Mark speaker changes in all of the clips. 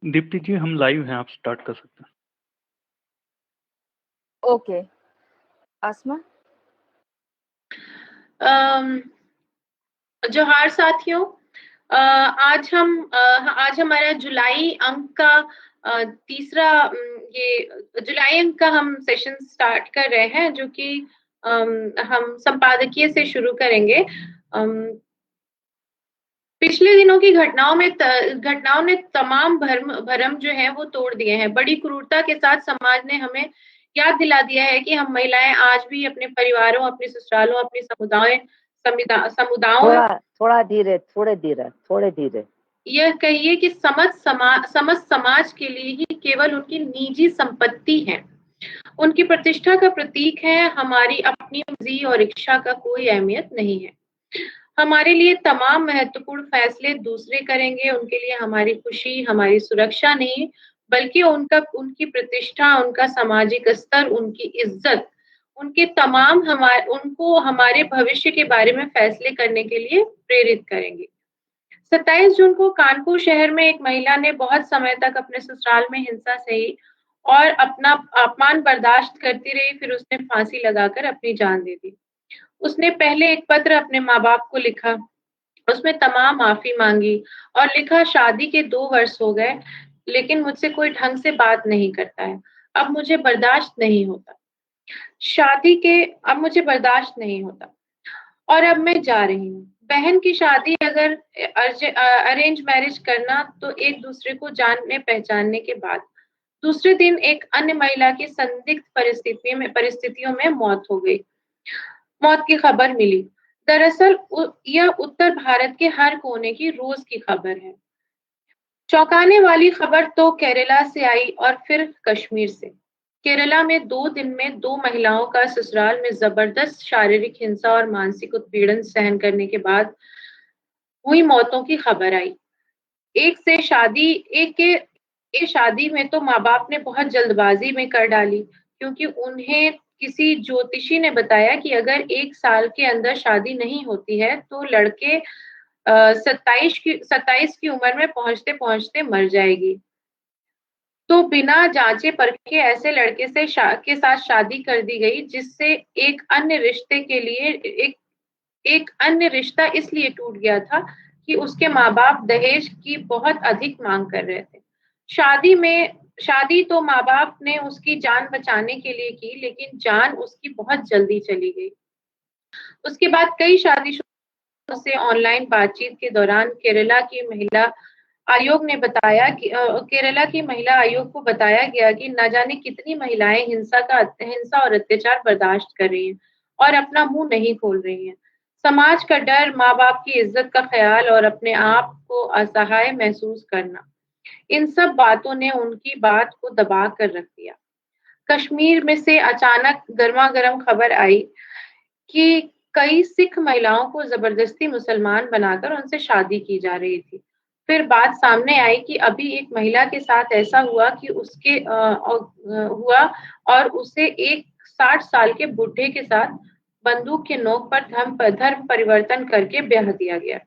Speaker 1: दीप्ति जी हम लाइव हैं, आप स्टार्ट कर सकते हैं।
Speaker 2: ओके आसमा।
Speaker 3: जोहार साथियों। आज हमारा जुलाई अंक का तीसरा ये जुलाई अंक का हम सेशन स्टार्ट कर रहे हैं, जो कि हम संपादकीय से शुरू करेंगे। पिछले दिनों की घटनाओं ने तमाम भरम जो है वो तोड़ दिए हैं। बड़ी क्रूरता के साथ समाज ने हमें याद दिला दिया है कि हम महिलाएं आज भी अपने परिवारों, अपने ससुरालों, अपनी समुदायों
Speaker 2: थोड़े धीरे
Speaker 3: यह कहिए कि समस्त समाज के लिए ही केवल उनकी निजी संपत्ति है, उनकी प्रतिष्ठा का प्रतीक है। हमारी अपनी मर्जी और इच्छा का कोई अहमियत नहीं है। हमारे लिए तमाम महत्वपूर्ण फैसले दूसरे करेंगे। उनके लिए हमारी खुशी, हमारी सुरक्षा नहीं, बल्कि उनकी प्रतिष्ठा, उनका सामाजिक स्तर, उनकी इज्जत, उनको हमारे भविष्य के बारे में फैसले करने के लिए प्रेरित करेंगे। 27 जून को कानपुर शहर में एक महिला ने बहुत समय तक अपने ससुराल में हिंसा सही और अपना अपमान बर्दाश्त करती रही। फिर उसने फांसी लगाकर अपनी जान दे दी। उसने पहले एक पत्र अपने माँ बाप को लिखा, उसमें तमाम माफी मांगी और लिखा, शादी के 2 वर्ष हो गए लेकिन मुझसे कोई ढंग से बात नहीं करता है। अब मुझे बर्दाश्त नहीं होता और अब मैं जा रही हूँ। बहन की शादी अगर अरेंज मैरिज करना तो एक दूसरे को जानने पहचानने के बाद। दूसरे दिन एक अन्य महिला की संदिग्ध परिस्थितियों में मौत की खबर मिली। दरअसल यह उत्तर भारत के हर कोने की रोज की खबर है। चौंकाने वाली खबर तो केरला से आई और फिर कश्मीर से। केरला में 2 दिन में 2 महिलाओं का ससुराल में जबरदस्त शारीरिक हिंसा और मानसिक उत्पीड़न सहन करने के बाद हुई मौतों की खबर आई। एक के शादी में तो माँ बाप ने बहुत जल्दबाजी में कर डाली, क्योंकि उन्हें किसी ज्योतिषी ने बताया कि अगर 1 साल के अंदर शादी नहीं होती है तो लड़के 27 की उम्र में पहुंचते पहुंचते मर जाएगी। तो बिना जांचे परखे ऐसे लड़के के साथ शादी कर दी गई, जिससे एक अन्य रिश्ता इसलिए टूट गया था कि उसके माँ बाप दहेज की बहुत अधिक मांग कर रहे थे। शादी तो माँ बाप ने उसकी जान बचाने के लिए की, लेकिन जान उसकी बहुत जल्दी चली गई। उसके बाद कई शादीशुदा से ऑनलाइन बातचीत के दौरान केरला की महिला आयोग को बताया गया कि न जाने कितनी महिलाएं हिंसा और अत्याचार बर्दाश्त कर रही हैं और अपना मुंह नहीं खोल रही हैं। समाज का डर, माँ बाप की इज्जत का ख्याल और अपने आप को असहाय महसूस करना, इन सब बातों ने उनकी बात को दबा कर रख दिया। कश्मीर में से अचानक गर्मा-गर्म खबर आई कि कई सिख महिलाओं को जबरदस्ती मुसलमान बनाकर उनसे शादी की जा रही थी। फिर बात सामने आई कि अभी एक महिला के साथ ऐसा हुआ कि और उसे एक 60 साल के बुढ़े के साथ बंदूक के नोक पर धर्म परिवर्तन करके ब्याह दिया गया।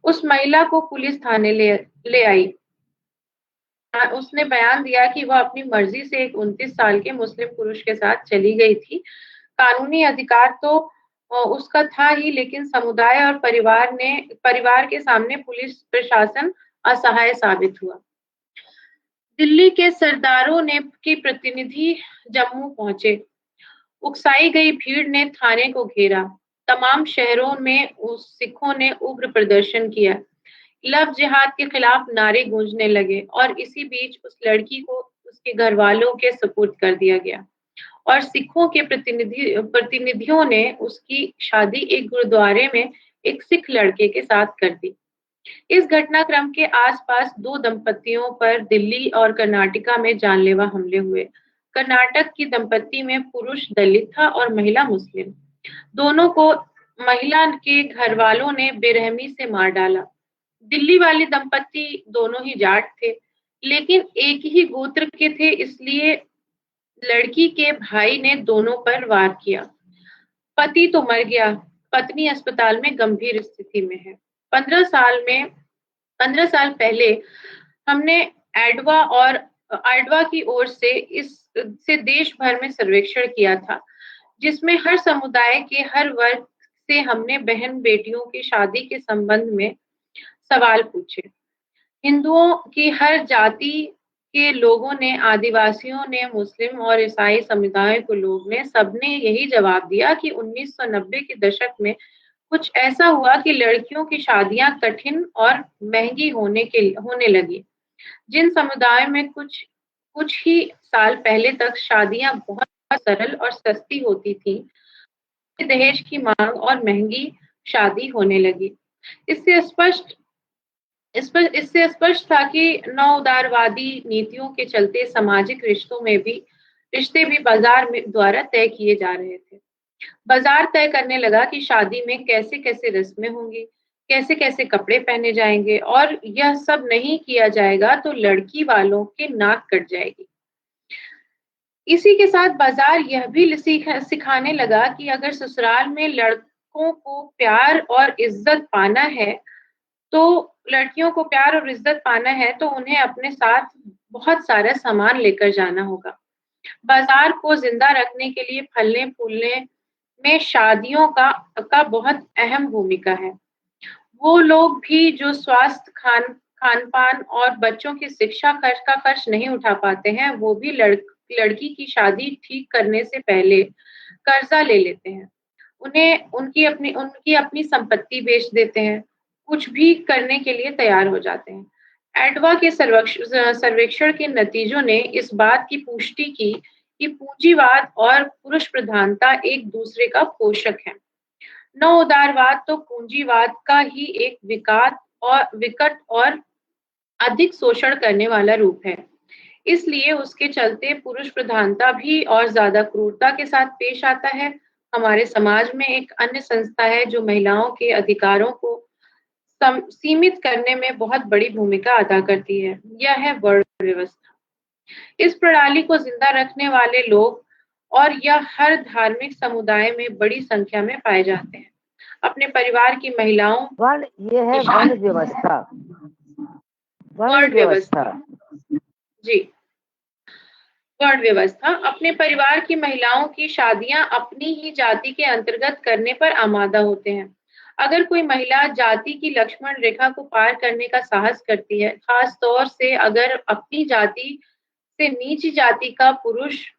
Speaker 3: उस महिला को पुलिस थाने ले आई। उसने बयान दिया कि वह अपनी मर्जी से एक 29 साल के मुस्लिम पुरुष के साथ चली गई थी। कानूनी अधिकार तो उसका था ही, लेकिन समुदाय और परिवार के सामने पुलिस प्रशासन असहाय साबित हुआ। दिल्ली के सरदारों के प्रतिनिधि जम्मू पहुंचे। उकसाई गई भीड़ ने थाने को घेरा। तमाम शहरों में सिखों ने उग्र प्रदर्शन किया। लव जिहाद के खिलाफ नारे गूंजने लगे और इसी बीच उस लड़की को उसके घर वालों के सुपुर्द कर दिया गया और सिखों के प्रतिनिधियों ने उसकी शादी एक गुरुद्वारे में एक सिख लड़के के साथ कर दी। इस घटनाक्रम के आसपास 2 दंपतियों पर दिल्ली और कर्नाटका में जानलेवा हमले हुए। कर्नाटक की दंपति में पुरुष दलित था और महिला मुस्लिम। दोनों को महिला के घर वालों ने बेरहमी से मार डाला। दिल्ली वाली दंपति दोनों ही जाट थे, लेकिन एक ही गोत्र के थे, इसलिए लड़की के भाई ने दोनों पर वार किया। पति तो मर गया, पत्नी अस्पताल में गंभीर स्थिति में है। 15 साल पहले हमने एडवा की ओर से देश भर में सर्वेक्षण किया था, जिसमें हर समुदाय के हर वर्ग से हमने बहन बेटियों की शादी के संबंध में सवाल पूछे। हिंदुओं की हर जाति के लोगों ने, आदिवासियों ने, मुस्लिम और ईसाई समुदाय के लोग ने, सबने यही जवाब दिया कि 1990 के दशक में कुछ ऐसा हुआ कि लड़कियों की शादियां कठिन और महंगी होने लगी। जिन समुदायों में कुछ ही साल पहले तक शादियां बहुत सरल और सस्ती होती थी, दहेज की मांग और महंगी शादी होने लगी। इससे स्पष्ट था कि नवउदारवादी नीतियों के चलते सामाजिक रिश्ते भी बाजार में द्वारा तय किए जा रहे थे। बाजार तय करने लगा कि शादी में कैसे कैसे रस्में होंगी, कैसे कैसे कपड़े पहने जाएंगे, और यह सब नहीं किया जाएगा तो लड़की वालों के नाक कट जाएगी। इसी के साथ बाजार यह भी सिखाने लगा कि अगर ससुराल में लड़कों को प्यार और इज्जत पाना है तो उन्हें अपने साथ बहुत सारा सामान लेकर जाना होगा। बाजार को जिंदा रखने के लिए फलने फूलने में शादियों का बहुत अहम भूमिका है। वो लोग भी जो स्वास्थ्य, खान पान और बच्चों की शिक्षा का खर्च नहीं उठा पाते हैं, वो भी लड़की की शादी ठीक करने से पहले कर्जा ले लेते हैं। उनकी अपनी संपत्ति बेच देते हैं, कुछ भी करने के लिए तैयार हो जाते हैं। एडवा के सर्वेक्षण के नतीजों ने इस बात की पुष्टि की कि पूंजीवाद और पुरुष प्रधानता एक दूसरे का पोषक है। नवउदारवाद तो पूंजीवाद का ही एक विकट और अधिक शोषण करने वाला रूप है। इसलिए उसके चलते पुरुष प्रधानता भी और ज्यादा क्रूरता के साथ पेश आता है। हमारे समाज में एक अन्य संस्था है जो महिलाओं के अधिकारों को सीमित करने में बहुत बड़ी भूमिका अदा करती है। यह है वर्ण व्यवस्था। इस प्रणाली को जिंदा रखने वाले लोग और यह हर धार्मिक समुदाय में बड़ी संख्या में पाए जाते हैं। अपने परिवार की महिलाओं
Speaker 2: ये है वर्ण व्यवस्था। वर्ण व्यवस्था
Speaker 3: जी, वर्ण व्यवस्था। अपने परिवार की महिलाओं की शादियां अपनी ही जाति के अंतर्गत करने पर आमादा होते हैं। अगर कोई महिला जाति की लक्ष्मण रेखा को पार करने का साहस करती है, खास तौर से अगर अपनी जाति से नीच जाति का पुरुष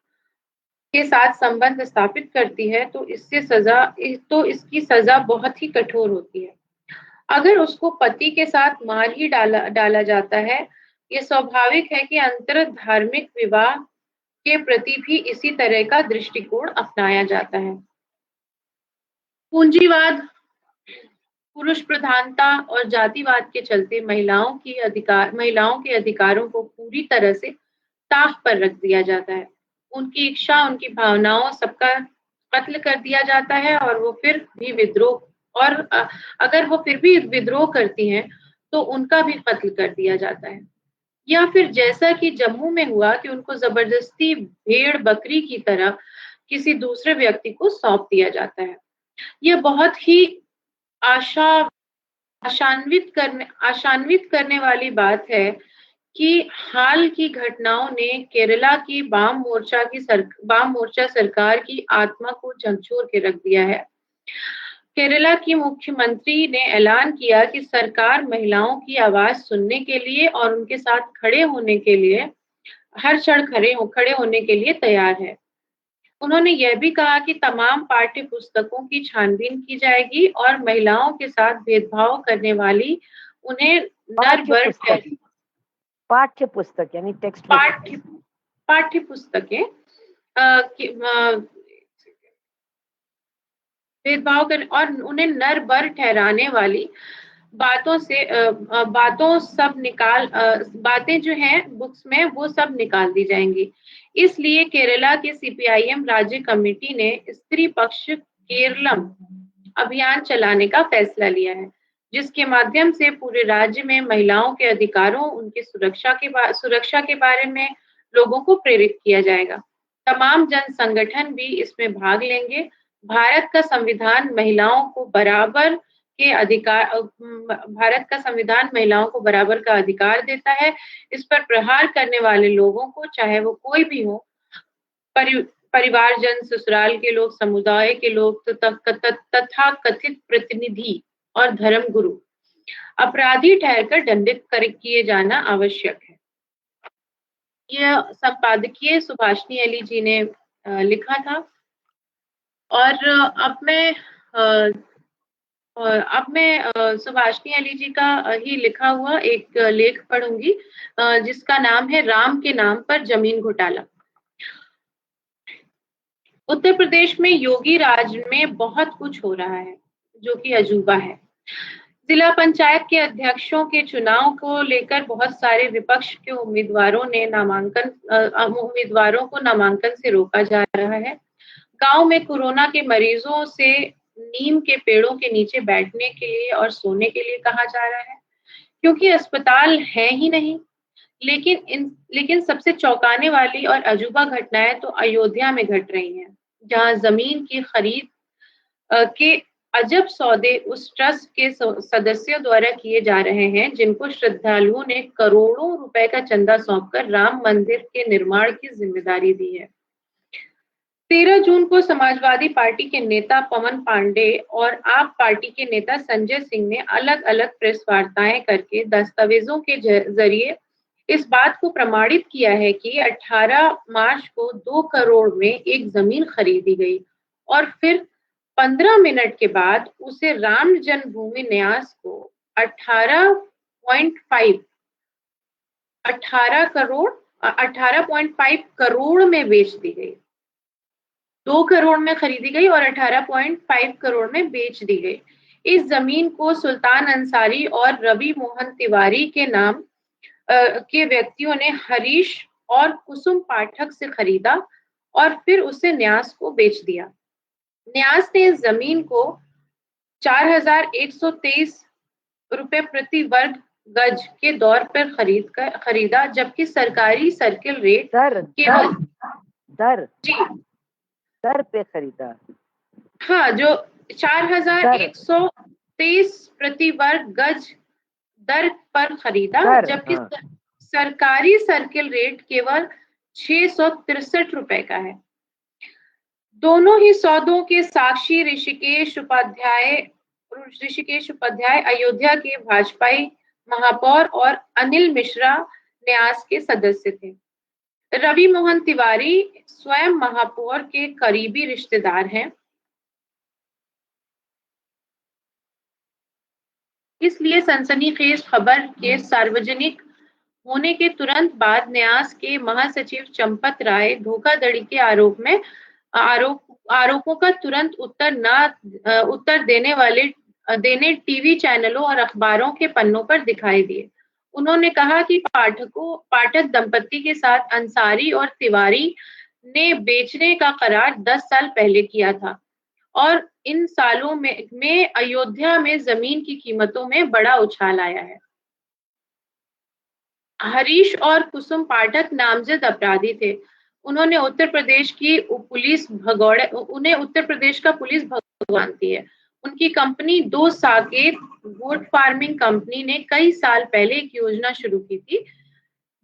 Speaker 3: के साथ संबंध स्थापित करती है, तो इसकी सजा बहुत ही कठोर होती है। अगर उसको पति के साथ मार ही डाला जाता है। ये स्वाभाविक है कि अंतर धार्मिक विवाह के प्रति भी इसी तरह का दृष्टिकोण अपनाया जाता है। पूंजीवाद, पुरुष प्रधानता और जातिवाद के चलते महिलाओं के अधिकारों को पूरी तरह से ताक पर रख दिया जाता है। उनकी इच्छा, उनकी भावनाओं सबका कत्ल कर दिया जाता है, और वो फिर भी अगर वो फिर भी विद्रोह करती हैं तो उनका भी कत्ल कर दिया जाता है। या फिर जैसा कि जम्मू में हुआ कि उनको जबरदस्ती भेड़ बकरी की तरह किसी दूसरे व्यक्ति को सौंप दिया जाता है। यह बहुत ही आशान्वित करने वाली बात है कि हाल की घटनाओं ने केरला की वाम मोर्चा सरकार की आत्मा को झकझोर के रख दिया है। केरला की मुख्यमंत्री ने ऐलान किया कि सरकार महिलाओं की आवाज सुनने के लिए और उनके साथ खड़े होने के लिए हर क्षण खड़े होने के लिए तैयार है। उन्होंने यह भी कहा कि तमाम पाठ्य पुस्तकों की छानबीन की जाएगी और महिलाओं के साथ भेदभाव करने वाली उन्हें
Speaker 2: पाठ्य पुस्तक यानी टेक्स्ट
Speaker 3: पाठ्य पुस्तकें भेदभाव करने और उन्हें नर बर ठहराने वाली बातें जो हैं बुक्स में वो सब निकाल दी जाएंगी। इसलिए केरला के सीपीआईएम राज्य कमेटी ने स्त्री पक्ष केरलम अभियान चलाने का फैसला लिया है, जिसके माध्यम से पूरे राज्य में महिलाओं के अधिकारों, उनकी सुरक्षा के बारे में लोगों को प्रेरित किया जाएगा। तमाम जन संगठन भी इसमें भाग लेंगे। भारत का संविधान महिलाओं को बराबर के अधिकार, भारत का संविधान महिलाओं को बराबर का अधिकार देता है। इस पर प्रहार करने वाले लोगों को, चाहे वो कोई भी हो, परिवारजन, ससुराल के लोग, समुदाय के लोग तथा कथित प्रतिनिधि और धर्मगुरु अपराधी ठहरकर दंडित किए जाना आवश्यक है। यह संपादकीय सुभाषिनी अली जी ने लिखा था। और अब मैं सुभाषिनी अली जी का ही लिखा हुआ एक लेख पढ़ूंगी, जिसका नाम है राम के नाम पर जमीन घोटाला। उत्तर प्रदेश में योगी राज में बहुत कुछ हो रहा है जो कि अजूबा है। जिला पंचायत के अध्यक्षों के चुनाव को लेकर बहुत सारे विपक्ष के उम्मीदवारों को नामांकन से रोका जा रहा है। गांव में कोरोना के मरीजों से नीम के पेड़ों के नीचे बैठने के लिए और सोने के लिए कहा जा रहा है, क्योंकि अस्पताल है ही नहीं। लेकिन सबसे चौंकाने वाली और अजूबा घटनाएं तो अयोध्या में घट रही हैं, जहां जमीन की खरीद के अजब सौदे उस ट्रस्ट के सदस्यों द्वारा किए जा रहे हैं, जिनको श्रद्धालुओं ने करोड़ों रुपए का चंदा सौंपकर राम मंदिर के निर्माण की जिम्मेदारी दी है। 13 जून को समाजवादी पार्टी के नेता पवन पांडे और आप पार्टी के नेता संजय सिंह ने अलग अलग प्रेस वार्ताएं करके दस्तावेजों के जरिए इस बात को प्रमाणित किया है कि 18 मार्च को 2 करोड़ में एक जमीन खरीदी गई और फिर 15 मिनट के बाद उसे राम जन्मभूमि न्यास को 18.5 करोड़ में बेच दी गई। 2 करोड़ में खरीदी गई और 18.5 करोड़ में बेच दी गई। इस जमीन को सुल्तान अंसारी और रवि मोहन तिवारी के नाम के व्यक्तियों ने हरीश और कुसुम पाठक से खरीदा और फिर उसे न्यास को बेच दिया। न्यास ने इस जमीन को 4,123 रुपए प्रति वर्ग गज के दौर पर खरीदा, जबकि सरकारी सर्किल रेट केवल
Speaker 2: दर पे खरीदा।
Speaker 3: हाँ, जो 4,123 प्रति वर्ग गज दर पर खरीदा, जबकि सरकारी सर्किल रेट केवल 663 रुपए का है। दोनों ही सौदों के साक्षी ऋषिकेश उपाध्याय अयोध्या के भाजपाई महापौर और अनिल मिश्रा न्यास के सदस्य थे। रवि मोहन तिवारी स्वयं महापौर के करीबी रिश्तेदार हैं। इसलिए सनसनीखेज खबर के सार्वजनिक होने के तुरंत बाद न्यास के महासचिव चंपत राय धोखाधड़ी के आरोपों का तुरंत उत्तर देने टीवी चैनलों और अखबारों के पन्नों पर दिखाई दिए। उन्होंने कहा कि पाठक दंपति के साथ अंसारी और तिवारी ने बेचने का करार 10 साल पहले किया था और इन सालों में अयोध्या में जमीन की कीमतों में बड़ा उछाल आया है। हरीश और कुसुम पाठक नामजद अपराधी थे। उन्हें उत्तर प्रदेश का पुलिस भगवान दी है। उनकी company 2 Saket goat farming company ने कई साल पहले एक योजना शुरू की थी,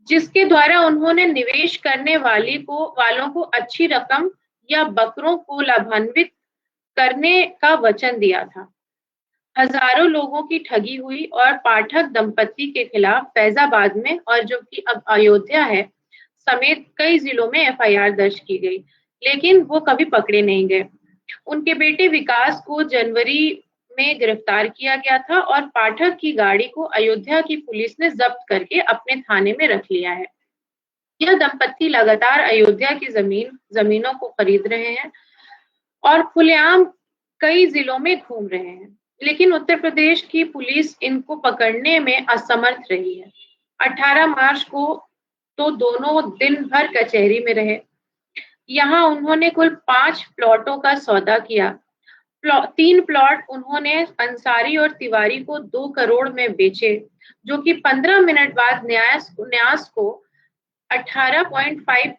Speaker 3: जिसके द्वारा उन्होंने निवेश करने वालों को अच्छी रकम या बकरों को लाभान्वित करने का वचन दिया था। हजारों लोगों की ठगी हुई और पाठक दंपति के खिलाफ फैजाबाद में और जो कि अब अयोध्या है समेत कई जिलों में एफआईआर दर्ज की गई, लेकिन वो कभी पकड़े नहीं गए। उनके बेटे विकास को जनवरी में गिरफ्तार किया गया था और पाठक की गाड़ी को अयोध्या की पुलिस ने जब्त करके अपने थाने में रख लिया है। यह दंपति लगातार अयोध्या की जमीनों को खरीद रहे हैं और खुलेआम कई जिलों में घूम रहे हैं, लेकिन उत्तर प्रदेश की पुलिस इनको पकड़ने में असमर्थ रही है। 18 मार्च को तो दोनों दिन भर कचहरी में रहे। यहाँ उन्होंने कुल 5 प्लॉटों का सौदा किया। 3 प्लॉट उन्होंने अंसारी और तिवारी को 2 करोड़ में बेचे, जो कि 15 मिनट बाद न्यास को 18.5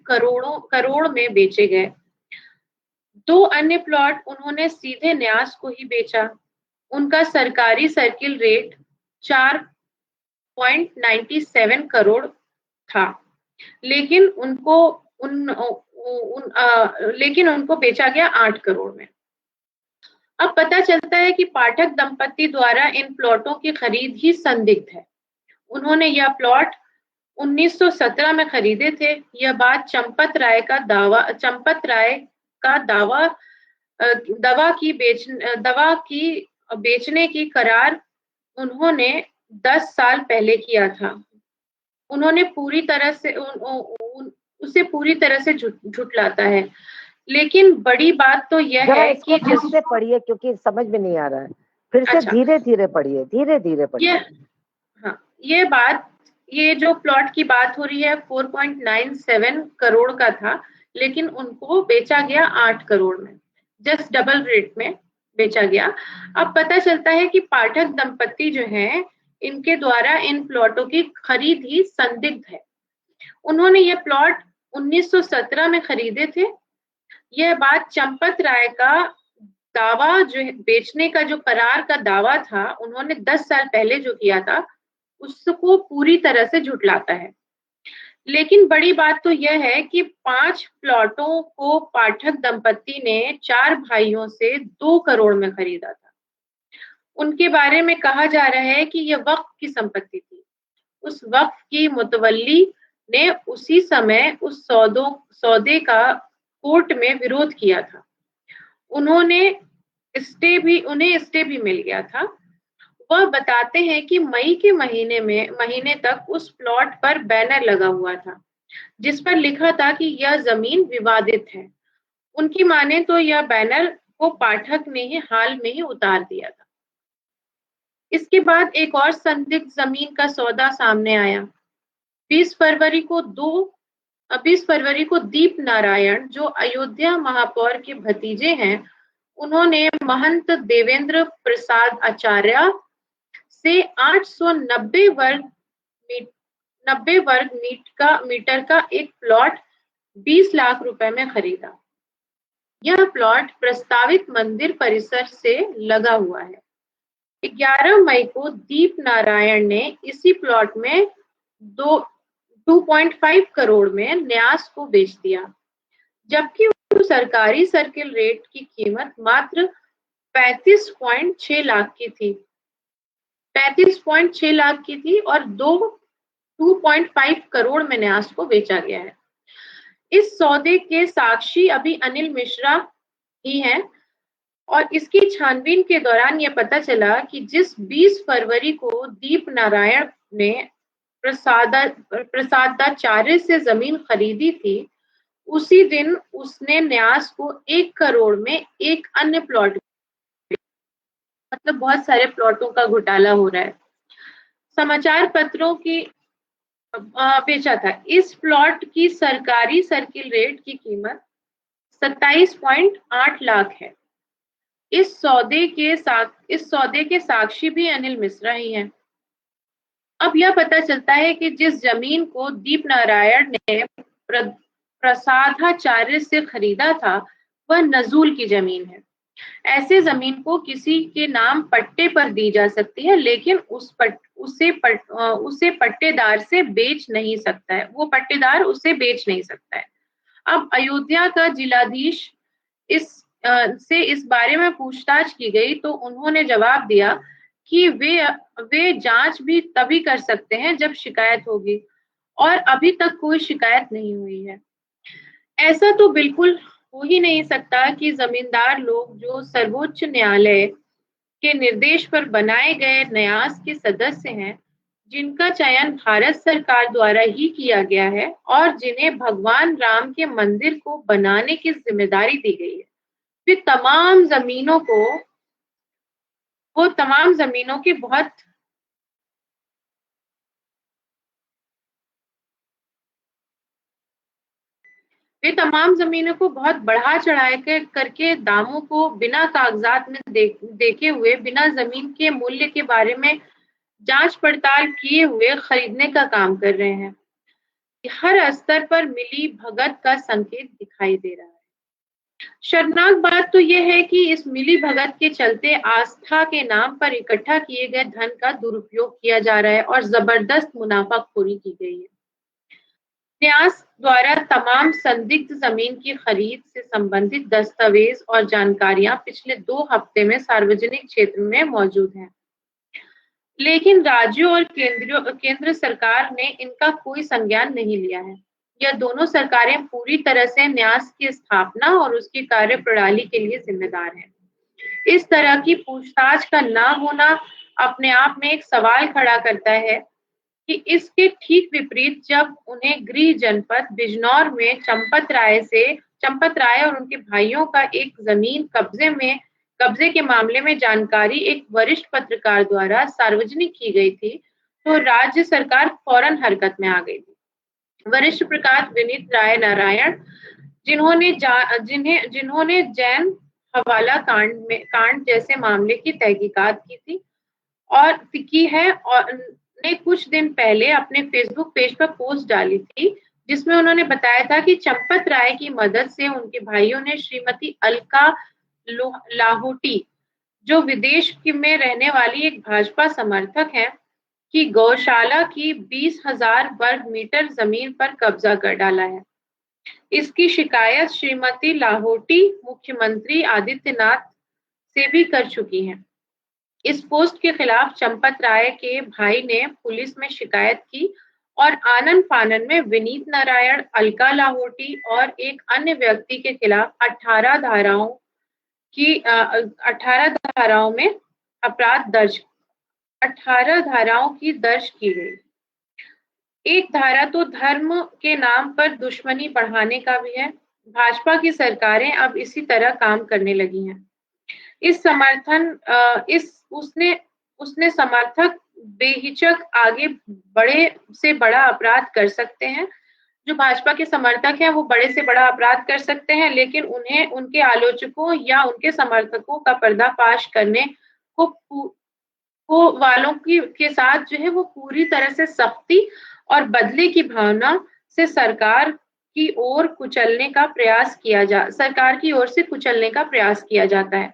Speaker 3: करोड़ में बेचे गए। 2 अन्य प्लॉट उन्होंने सीधे न्यास को ही बेचा। उनका सरकारी सर्किल रेट 4.97 करोड़ था, लेकिन उनको बेचा गया 8 करोड़ में। अब पता चलता है कि पाठक दंपति द्वारा इन प्लॉटों की खरीद ही संदिग्ध है। उन्होंने यह प्लॉट 1917 में खरीदे थे। यह बात चंपत राय का दवा की बेचने की करार उन्होंने 10 साल पहले किया था। उन्होंने उसे पूरी तरह से झुठलाता है। लेकिन बड़ी बात तो यह है कि
Speaker 2: फिर से पढ़िए क्योंकि समझ में नहीं आ रहा है। फिर से धीरे धीरे पढ़िए, धीरे धीरे पढ़िए।
Speaker 3: ये जो प्लॉट की बात हो रही है 4.97 करोड़ का था, लेकिन उनको बेचा गया 8 करोड़ में, जस्ट डबल रेट में बेचा गया। अब पता चलता है कि पाठक दंपति जो हैं, इनके द्वारा इन प्लॉटों की खरीद ही संदिग्ध है। उन्होंने ये प्लॉट 1917 में खरीदे थे। यह बात चंपत राय का दावा जो बेचने का जो करार का दावा था, उन्होंने 10 साल पहले जो किया था, उसको पूरी तरह से झुठलाता है। लेकिन बड़ी बात तो यह है कि 5 प्लॉटों को पाठक दंपति ने 4 भाइयों से 2 करोड़ में खरीदा था। उनके बारे में कहा जा रहा है कि यह वक्फ की संपत्ति थी। उस वक्फ की मुतवल्ली ने उसी समय उस सौदे का कोर्ट में विरोध किया था। उन्हें स्टे भी मिल गया था। वह बताते हैं कि मई के महीने तक उस प्लॉट पर बैनर लगा हुआ था, जिस पर लिखा था कि यह जमीन विवादित है। उनकी माने तो यह बैनर को पाठक ने ही हाल में ही उतार दिया था। इसके बाद एक और संदिग्ध जमीन का सौदा सामने आया। 20 फरवरी को दीप नारायण, जो अयोध्या महापौर के भतीजे हैं, उन्होंने महंत देवेंद्र प्रसाद आचार्य से 890 वर्ग मीटर का एक प्लॉट 20 लाख रुपए में खरीदा। यह प्लॉट प्रस्तावित मंदिर परिसर से लगा हुआ है। 11 मई को दीप नारायण ने इसी प्लॉट में 2.5 करोड़ में न्यास को बेच दिया, जबकि सरकारी सर्किल रेट की कीमत मात्र 35.6 लाख की थी। 35.6 लाख की थी और 2.5 करोड़ में न्यास को बेचा गया है। इस सौदे के साक्षी अभी अनिल मिश्रा ही हैं, और इसकी छानबीन के दौरान यह पता चला कि जिस 20 फरवरी को दीप नारायण ने प्रसादाचार्य से जमीन खरीदी थी, उसी दिन उसने न्यास को 1 करोड़ में एक अन्य प्लॉट, मतलब बहुत सारे प्लॉटों का घोटाला हो रहा है, समाचार पत्रों की बेचा था। इस प्लॉट की सरकारी सर्किल रेट की कीमत 27.8 लाख है। इस सौदे के साक्षी भी अनिल मिश्रा ही हैं। अब यह पता चलता है कि जिस जमीन को दीप नारायण ने प्रसादाचार्य से खरीदा था, वह नजूल की जमीन है। ऐसे जमीन को किसी के नाम पट्टे पर दी जा सकती है, लेकिन उसे पट्टेदार से बेच नहीं सकता है। वो पट्टेदार उसे बेच नहीं सकता है। अब अयोध्या का जिलाधीश से इस बारे में पूछताछ की गई तो उन्होंने जवाब दिया कि वे जांच भी तभी कर सकते हैं जब शिकायत होगी, और अभी तक कोई शिकायत नहीं हुई है। ऐसा तो बिल्कुल हो ही नहीं सकता कि जमींदार लोग जो सर्वोच्च न्यायालय के निर्देश पर बनाए गए न्यास के सदस्य हैं, जिनका चयन भारत सरकार द्वारा ही किया गया है और जिन्हें भगवान राम के मंदिर को बनाने की जिम्मेदारी दी गई है, वे तमाम जमीनों को बहुत बढ़ा चढ़ा करके दामों को बिना कागजात में देखे हुए, बिना जमीन के मूल्य के बारे में जांच पड़ताल किए हुए खरीदने का काम कर रहे हैं। हर स्तर पर मिली भगत का संकेत दिखाई दे रहा है। शर्मनाक बात तो यह है कि इस मिली भगत के चलते आस्था के नाम पर इकट्ठा किए गए धन का दुरुपयोग किया जा रहा है और जबरदस्त मुनाफाखोरी की गई है। न्यास द्वारा तमाम संदिग्ध जमीन की खरीद से संबंधित दस्तावेज और जानकारियां पिछले 2 हफ्ते में सार्वजनिक क्षेत्र में मौजूद हैं, लेकिन राज्यों और केंद्र सरकार ने इनका कोई संज्ञान नहीं लिया है। यह दोनों सरकारें पूरी तरह से न्यास की स्थापना और उसकी कार्यप्रणाली के लिए जिम्मेदार हैं। इस तरह की पूछताछ का न होना अपने आप में एक सवाल खड़ा करता है कि इसके ठीक विपरीत जब उन्हें गृह जनपद बिजनौर में चंपत राय और उनके भाइयों का एक जमीन कब्जे के मामले में जानकारी एक वरिष्ठ पत्रकार द्वारा सार्वजनिक की गई थी, तो राज्य सरकार फौरन हरकत में आ गई थी। वरिष्ठ पत्रकार विनीत राय नारायण, जिन्होंने जैन हवाला कांड जैसे मामले की तहकीकात की है और ने कुछ दिन पहले अपने फेसबुक पेज पर पोस्ट डाली थी, जिसमें उन्होंने बताया था कि चंपत राय की मदद से उनके भाइयों ने श्रीमती अलका लाहोटी, जो विदेश में रहने वाली एक भाजपा समर्थक है, की गौशाला की 20,000 वर्ग मीटर जमीन पर कब्जा कर डाला है। इसकी शिकायत श्रीमती लाहोटी मुख्यमंत्री आदित्यनाथ से भी कर चुकी हैं। इस पोस्ट के खिलाफ चंपत राय के भाई ने पुलिस में शिकायत की और आनन फानन में विनीत नारायण, अलका लाहोटी और एक अन्य व्यक्ति के खिलाफ 18 धाराओं में अपराध दर्ज 18 धाराओं की दर्ज की गई। एक धारा तो धर्म के नाम पर दुश्मनी बढ़ाने का भी है। भाजपा की सरकारें अब इसी तरह काम करने लगी हैं। उसने समर्थक बेहिचक आगे बड़े से बड़ा अपराध कर सकते हैं। जो भाजपा के समर्थक हैं वो बड़े से बड़ा अपराध कर सकते हैं, लेकिन उन्हें उनके आलोचकों या उनके समर्थकों का पर्दाफाश करने को वालों के साथ जो है वो पूरी तरह से सख्ती और बदले की भावना से सरकार की ओर से कुचलने का प्रयास किया जाता है।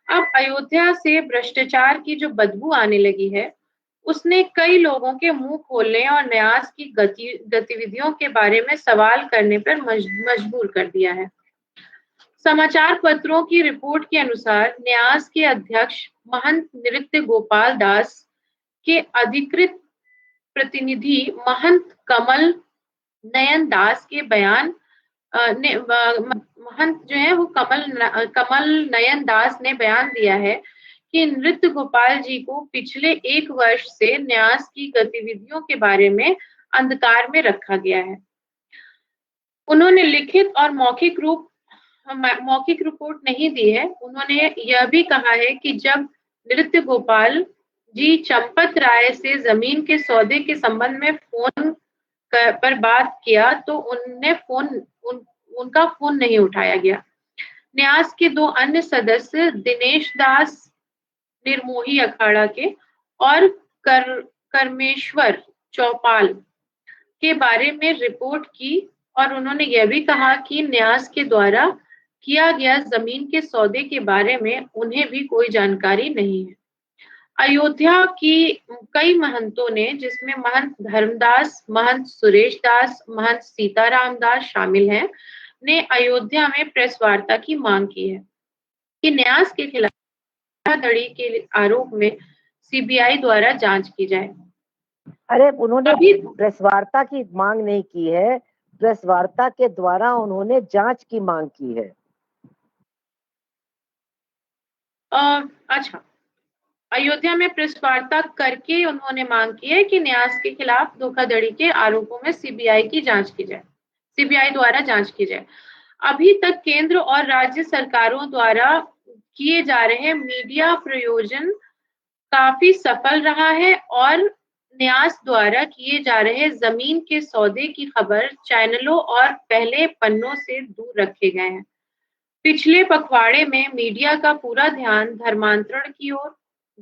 Speaker 3: अब अयोध्या से भ्रष्टाचार की जो बदबू आने लगी है, उसने कई लोगों के मुंह खोलने और न्यास की गतिविधियों के बारे में सवाल करने पर मजबूर कर दिया है। समाचार पत्रों की रिपोर्ट के अनुसार न्यास के अध्यक्ष महंत नृत्य गोपाल दास के अधिकृत प्रतिनिधि महंत कमल नयन दास के बयान महंत जो है वो कमल नयन दास ने बयान दिया है कि नृत्य गोपाल जी को पिछले 1 वर्ष से न्यास की गतिविधियों के बारे में अंधकार में रखा गया है। उन्होंने लिखित और मौखिक रिपोर्ट नहीं दी है। उन्होंने यह भी कहा है कि जब नृत्य गोपाल जी चंपत राय से जमीन के सौदे के संबंध में फोन पर बात किया तो उनका फोन नहीं उठाया गया। न्यास के 2 अन्य सदस्य दिनेश दास निर्मोही अखाड़ा के और करमेश्वर चौपाल के बारे में रिपोर्ट की और उन्होंने यह भी कहा कि न्यास के द्वारा किया गया जमीन के सौदे के बारे में उन्हें भी कोई जानकारी नहीं है। अयोध्या की कई महंतों ने, जिसमें महंत धर्मदास, महंत सुरेश दास, महंत सीताराम दास शामिल हैं, ने अयोध्या में प्रेस वार्ता की मांग की है कि न्यास के खिलाफ धोखाधड़ी के आरोप में सीबीआई द्वारा जांच की जाए।
Speaker 2: अरे उन्होंने प्रेस वार्ता की मांग नहीं की है, प्रेस वार्ता के द्वारा उन्होंने जांच की मांग की है।
Speaker 3: अच्छा, अयोध्या में प्रेस वार्ता करके उन्होंने मांग की है कि न्यास के खिलाफ धोखाधड़ी के आरोपों में सीबीआई द्वारा जांच की जाए। अभी तक केंद्र और राज्य सरकारों द्वारा किए जा रहे मीडिया प्रयोजन काफी सफल रहा है और न्यास द्वारा किए जा रहे जमीन के सौदे की खबर चैनलों और पहले पन्नों से दूर रखे गए हैं। पिछले पखवाड़े में मीडिया का पूरा ध्यान धर्मांतरण की ओर,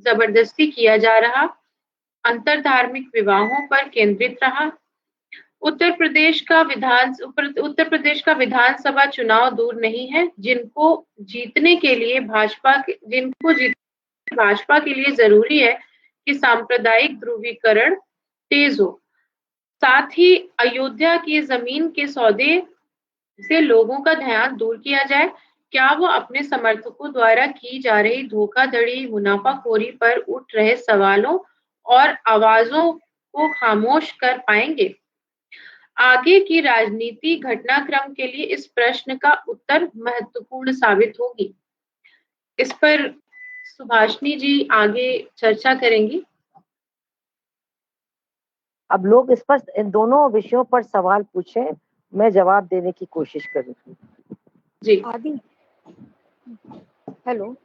Speaker 3: जबरदस्ती किया जा रहा अंतरधार्मिक विवाहों पर केंद्रित रहा। उत्तर प्रदेश का विधानसभा चुनाव दूर नहीं है। जिनको जीतने के लिए भाजपा के लिए जरूरी है कि सांप्रदायिक ध्रुवीकरण तेज हो। साथ ही अयोध्या की जमीन के सौदे से लोगों का ध्यान दूर किया जाए। क्या वो अपने समर्थकों द्वारा की जा रही धोखाधड़ी, मुनाफाखोरी पर उठ रहे सवालों और आवाजों को खामोश कर पाएंगे? आगे की राजनीति घटनाक्रम के लिए इस प्रश्न का उत्तर महत्वपूर्ण साबित होगी। इस पर सुभाषिनी जी आगे चर्चा करेंगी।
Speaker 2: अब लोग इस पर, इन दोनों विषयों पर सवाल पूछें, मैं जवाब देने की कोशिश करूंगी।
Speaker 3: जी
Speaker 4: आदि, हेलो,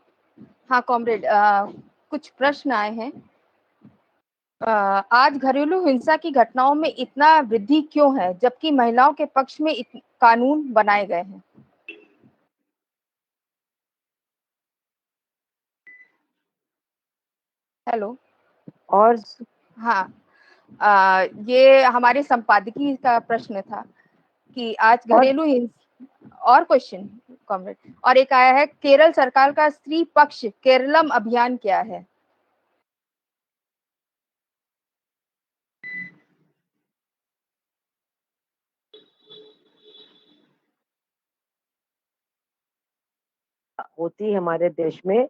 Speaker 4: हाँ कॉमरेड, कुछ प्रश्न आए हैं। आज घरेलू हिंसा की घटनाओं में इतना वृद्धि क्यों है, जबकि महिलाओं के पक्ष में कानून बनाए गए हैं? हेलो।
Speaker 2: और
Speaker 4: हाँ, ये हमारे संपादकीय का प्रश्न था कि आज घरेलू हिंसा। और क्वेश्चन कॉमरेड, और एक आया है, केरल सरकार का स्त्री पक्ष केरलम अभियान क्या है?
Speaker 2: होती है हमारे देश में,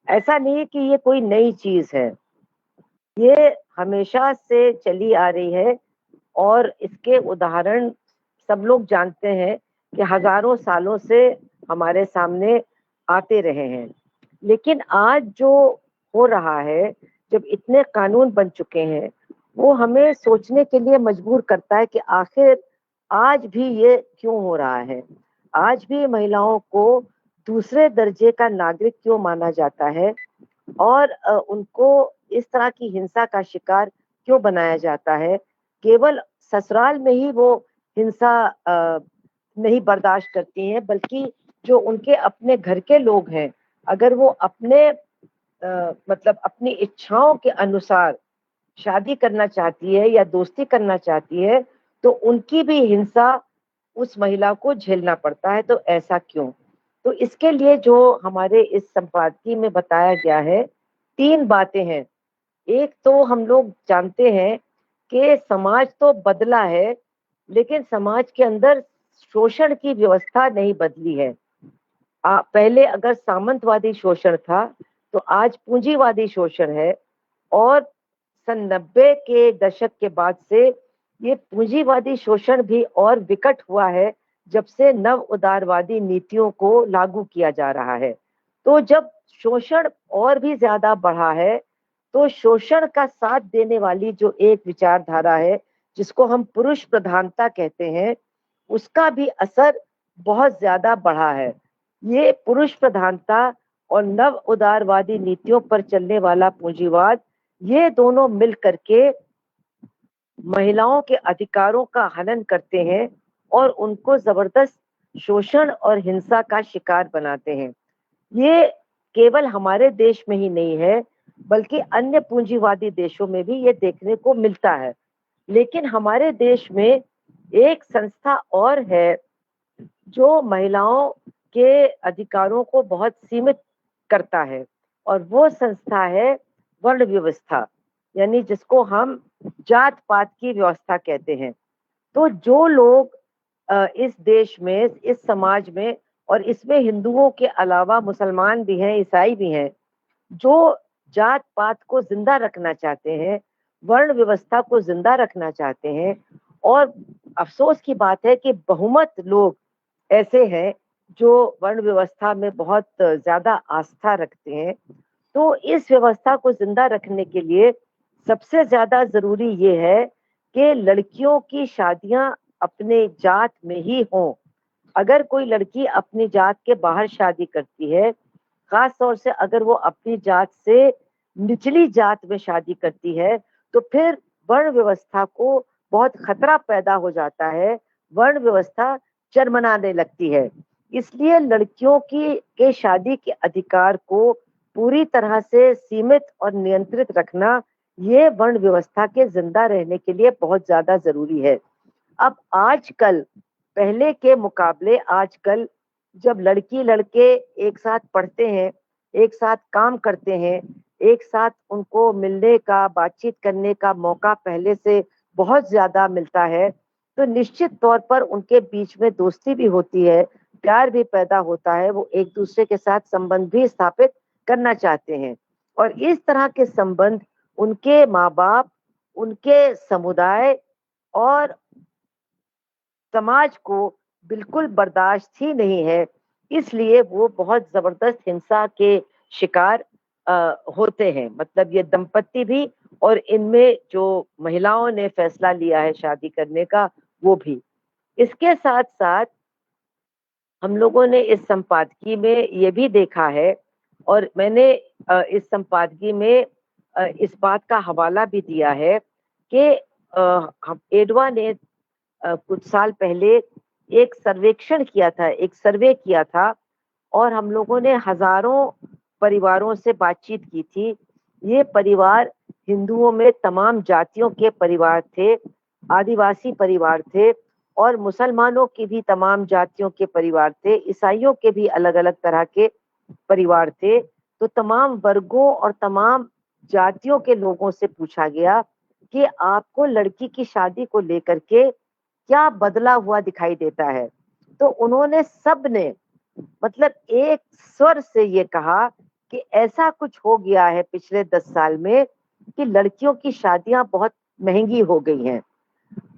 Speaker 2: ऐसा नहीं है कि ये कोई नई चीज है, ये हमेशा से चली आ रही है और इसके उदाहरण सब लोग जानते हैं कि हजारों सालों से हमारे सामने आते रहे हैं। लेकिन आज जो हो रहा है, जब इतने कानून बन चुके हैं, वो हमें सोचने के लिए मजबूर करता है कि आखिर आज भी ये क्यों हो रहा है, आज भी महिलाओं को दूसरे दर्जे का नागरिक क्यों माना जाता है और उनको इस तरह की हिंसा का शिकार क्यों बनाया जाता है। केवल ससुराल में ही वो हिंसा नहीं बर्दाश्त करती हैं, बल्कि जो उनके अपने घर के लोग हैं, अगर वो अपने मतलब अपनी इच्छाओं के अनुसार शादी करना चाहती है या दोस्ती करना चाहती है, तो उनकी भी हिंसा उस महिला को झेलना पड़ता है। तो ऐसा क्यों? तो इसके लिए जो हमारे इस संपादकीय में बताया गया है, 3 बातें हैं। एक तो हम लोग जानते हैं कि समाज तो बदला है, लेकिन समाज के अंदर शोषण की व्यवस्था नहीं बदली है। पहले अगर सामंतवादी शोषण था, तो आज पूंजीवादी शोषण है। और सन 90 के दशक के बाद से ये पूंजीवादी शोषण भी और विकट हुआ है, जब से नव उदारवादी नीतियों को लागू किया जा रहा है। तो जब शोषण और भी ज्यादा बढ़ा है, तो शोषण का साथ देने वाली जो एक विचारधारा है, जिसको हम पुरुष प्रधानता कहते हैं, उसका भी असर बहुत ज्यादा बढ़ा है। ये पुरुष प्रधानता और नव उदारवादी नीतियों पर चलने वाला पूंजीवाद, ये दोनों मिल करके महिलाओं के अधिकारों का हनन करते हैं और उनको जबरदस्त शोषण और हिंसा का शिकार बनाते हैं। ये केवल हमारे देश में ही नहीं है, बल्कि अन्य पूंजीवादी देशों में भी ये देखने को मिलता है। लेकिन हमारे देश में एक संस्था और है जो महिलाओं के अधिकारों को बहुत सीमित करता है, और वो संस्था है वर्ण व्यवस्था, यानी जिसको हम जात पात की व्यवस्था कहते हैं। तो जो लोग इस देश में, इस समाज में, और इसमें हिंदुओं के अलावा मुसलमान भी हैं, ईसाई भी हैं, जो जात पात को जिंदा रखना चाहते हैं, वर्ण व्यवस्था को जिंदा रखना चाहते हैं, और अफसोस की बात है कि बहुमत लोग ऐसे हैं जो वर्ण व्यवस्था में बहुत ज्यादा आस्था रखते हैं। तो इस व्यवस्था को जिंदा रखने के लिए सबसे ज्यादा जरूरी ये है कि लड़कियों की शादियां अपने जात में ही हों। अगर कोई लड़की अपनी जात के बाहर शादी करती है, खास तौर से अगर वो अपनी जात से निचली जात में शादी करती है, तो फिर वर्ण व्यवस्था को बहुत खतरा पैदा हो जाता है, वर्ण व्यवस्था चरमराने लगती है। इसलिए लड़कियों के शादी के अधिकार को पूरी तरह से सीमित और नियंत्रित रखना, ये वर्ण व्यवस्था के जिंदा रहने के लिए बहुत ज्यादा जरूरी है। अब आजकल पहले के मुकाबले आजकल जब लड़की लड़के एक साथ पढ़ते हैं, एक साथ काम करते हैं, एक साथ उनको मिलने का, बातचीत करने का मौका पहले से बहुत ज़्यादा मिलता है, तो निश्चित तौर पर उनके बीच में दोस्ती भी होती है, प्यार भी पैदा होता है, वो एक-दूसरे के साथ संबंध भी स्थापित करना चाहते हैं। और इस तरह के संबंध उनके माँ-बाप, उनके समुदाय और समाज को बिल्कुल बर्दाश्त ही नहीं है, इसलिए वो बहुत ज़बरदस्त हिंसा के शिकार होते हैं। मतलब ये दंपति भी और इनमें जो महिलाओं ने फैसला लिया है शादी करने का, वो भी। इसके साथ-साथ हम लोगों ने इस संपादकी में ये भी देखा है और मैंने इस संपादकी में इस बात का हवाला भी दिया है कि हम एडवा ने कुछ साल पहले एक सर्वेक्षण किया था, एक सर्वे किया था और हम लोगों ने हज़ारों परिवारों से बातचीत की थी। ये परिवार हिंदुओं में तमाम जातियों के परिवार थे, आदिवासी परिवार थे और मुसलमानों की भी तमाम जातियों के परिवार थे, ईसाइयों के भी अलग-अलग तरह के परिवार थे। तो तमाम वर्गों और तमाम जातियों के लोगों से पूछा गया कि आपको लड़की की शादी को लेकर के क्या बदला हुआ दिखाई देता है? तो उन्होंने सबने मतलब एक स्वर से ये कहा कि ऐसा कुछ हो गया है पिछले 10 साल में कि लड़कियों की शादियाँ बहुत महँगी हो गई हैं।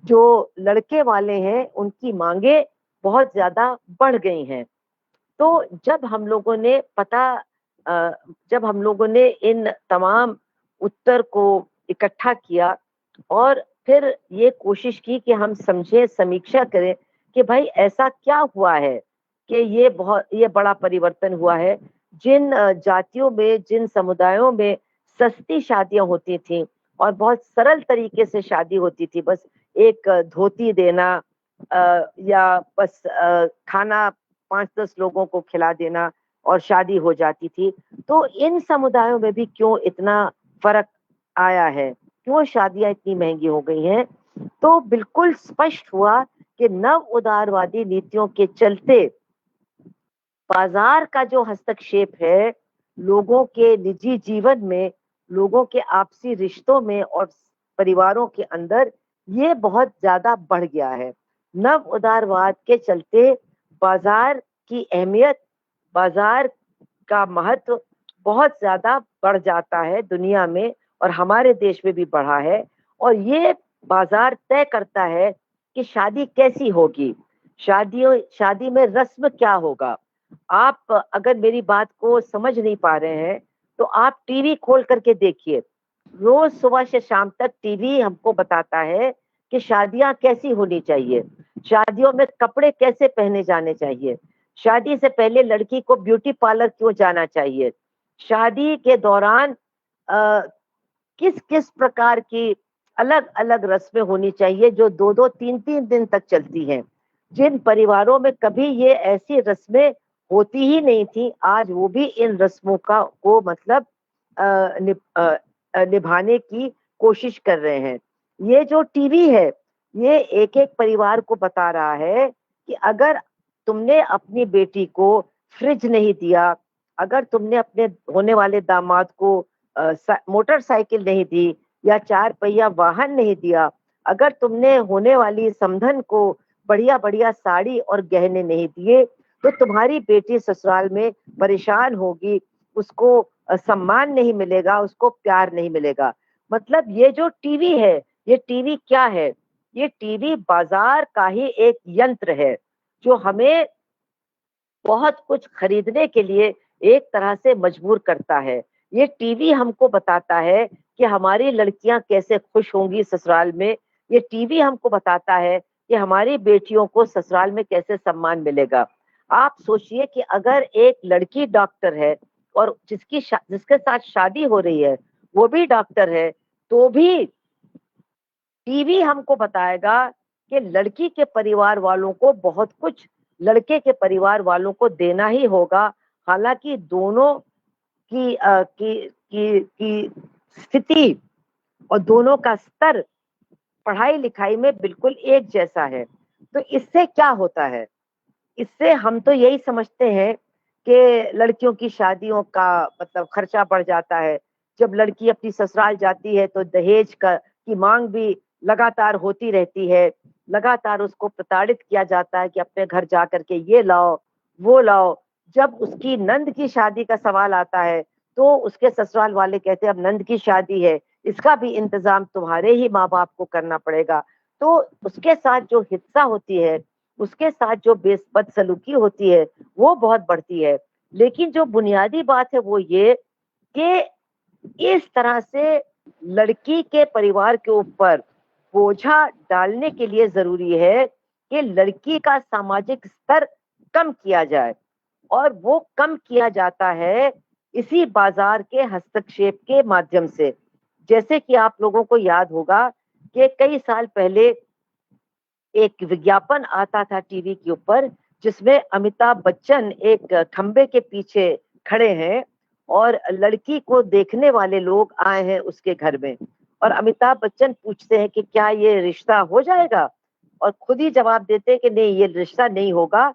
Speaker 2: जो लड़के वाले हैं, उनकी माँगें बहुत ज़्यादा बढ़ गई हैं। तो जब हम लोगों ने इन तमाम उत्तर को इकट्ठा किया और फिर ये कोशिश की कि हम समझें, समीक्षा करें कि भाई ऐसा क्या हुआ है कि ये बड़ा परिवर्तन हुआ है। जिन जातियों में, जिन समुदायों में सस्ती शादियाँ होती थीं और बहुत सरल तरीके से शादी होती थी, बस एक धोती देना या बस खाना 5-10 लोगों को खिला देना और शादी हो जाती थी। तो इन समुदायों में भी क्यों इतना फ़र्क आया है? क्यों शादियाँ इतनी महँगी हो गई हैं? तो बिल्कुल स्पष्ट हुआ कि नव उदारवादी नीतियों के चलते बाज़ार का जो हस्तक्षेप है, लोगों के निजी जीवन में, लोगों के आपसी रिश्तों में और परिवारों के अंदर, ये बहुत ज़्यादा बढ़ गया है। नव उदारवाद के चलते बाज़ार की अहमियत, बाज़ार का महत्व बहुत ज़्यादा बढ़ जाता है दुनिया में और हमारे देश में भी बढ़ा है और ये बाज़ार तय करता है कि शादी कैसी होगी, शादी में रस्म क्या होगा। आप अगर मेरी बात को समझ नहीं पा रहे हैं, तो आप टीवी खोल करके देखिए। रोज़ सुबह से शाम तक टीवी हमको बताता है कि शादियाँ कैसी होनी चाहिए, शादियों में कपड़े कैसे पहने जाने चाहिए, शादी से पहले लड़की को ब्यूटी पार्लर क्यों जाना चाहिए, शादी के दौरान किस-किस प्रकार की अलग-अलग रस्में होनी चाहिए जो 2-2 3-3 दिन तक चलती हैं। जिन परिवारों में कभी ये ऐसी रस्में होती ही नहीं थी, आज वो भी इन रस्मों को मतलब निभाने की कोशिश कर रहे हैं। ये जो टीवी है, ये एक-एक परिवार को बता रहा है कि अगर तुमने अपनी बेटी को फ्रिज नहीं दिया, अगर तुमने अपने होने वाले दामाद को मोटरसाइकिल नहीं दी या 4 पहिया वाहन नहीं दिया, अगर तुमने होने वाली समधन को बढ़िया-बढ़िया साड़ी और गहने नहीं दिए, तो तुम्हारी बेटी ससुराल में परेशान होगी, उसको सम्मान नहीं मिलेगा, उसको प्यार नहीं मिलेगा। मतलब ये जो टीवी है, ये टीवी क्या है? ये टीवी बाज़ार का ही एक यंत्र है, जो हमें बहुत कुछ खरीदने के लिए एक तरह से मजबूर करता है। ये टीवी हमको बताता है कि हमारी लड़कियाँ कैसे खुश होंगी ससुराल में। ये टीवी हमको बताता है कि हमारी बेटियों को ससुराल में कैसे सम्मान मिलेगा। आप सोचिए कि अगर एक लड़की डॉक्टर है और जिसके साथ शादी हो रही है, वो भी डॉक्टर है, तो भी टीवी हमको बताएगा कि लड़की के परिवार वालों को बहुत कुछ लड़के के परिवार वालों को देना ही होगा। हालाँकि दोनों की स्थिति और दोनों का स्तर पढ़ाई लिखाई में बिल्कुल एक जैसा है। तो इससे क्या होता है? इससे हम तो यही समझते हैं कि लड़कियों की शादियों का मतलब खर्चा बढ़ जाता है। जब लड़की अपनी ससुराल जाती है तो दहेज का की मांग भी लगातार होती रहती है। लगातार उसको प्रताड़ित किया जाता है कि अपने घर जा कर के ये लाओ, वो लाओ। जब उसकी नंद की शादी का सवाल आता है, तो उसके ससुराल वाले कहते हैं अब नंद की शादी है, इसका भी इंतज़ाम तुम्हारे ही माँ-बाप को करना पड़ेगा। तो उसके साथ जो हिंसा होती है, उसके साथ जो बदसलूकी होती है, वो बहुत बढ़ती है। लेकिन जो बुनियादी बात है वो ये कि इस तरह से लड़की के परिवार के ऊपर बोझा डालने के लिए ज़रूरी है कि लड़की का सामाजिक स्तर कम किया जाए, और वो कम किया जाता है इसी बाज़ार के हस्तक्षेप के माध्यम से। जैसे कि आप लोगों को याद होगा कि कई साल पहले एक विज्ञापन आता था टीवी के ऊपर, जिसमें अमिताभ बच्चन एक खंबे के पीछे खड़े हैं और लड़की को देखने वाले लोग आए हैं उसके घर में, और अमिताभ बच्चन पूछते हैं कि क्या ये रिश्ता हो जाएगा? और खुद ही जवाब देते हैं कि नहीं, ये रिश्ता नहीं होगा,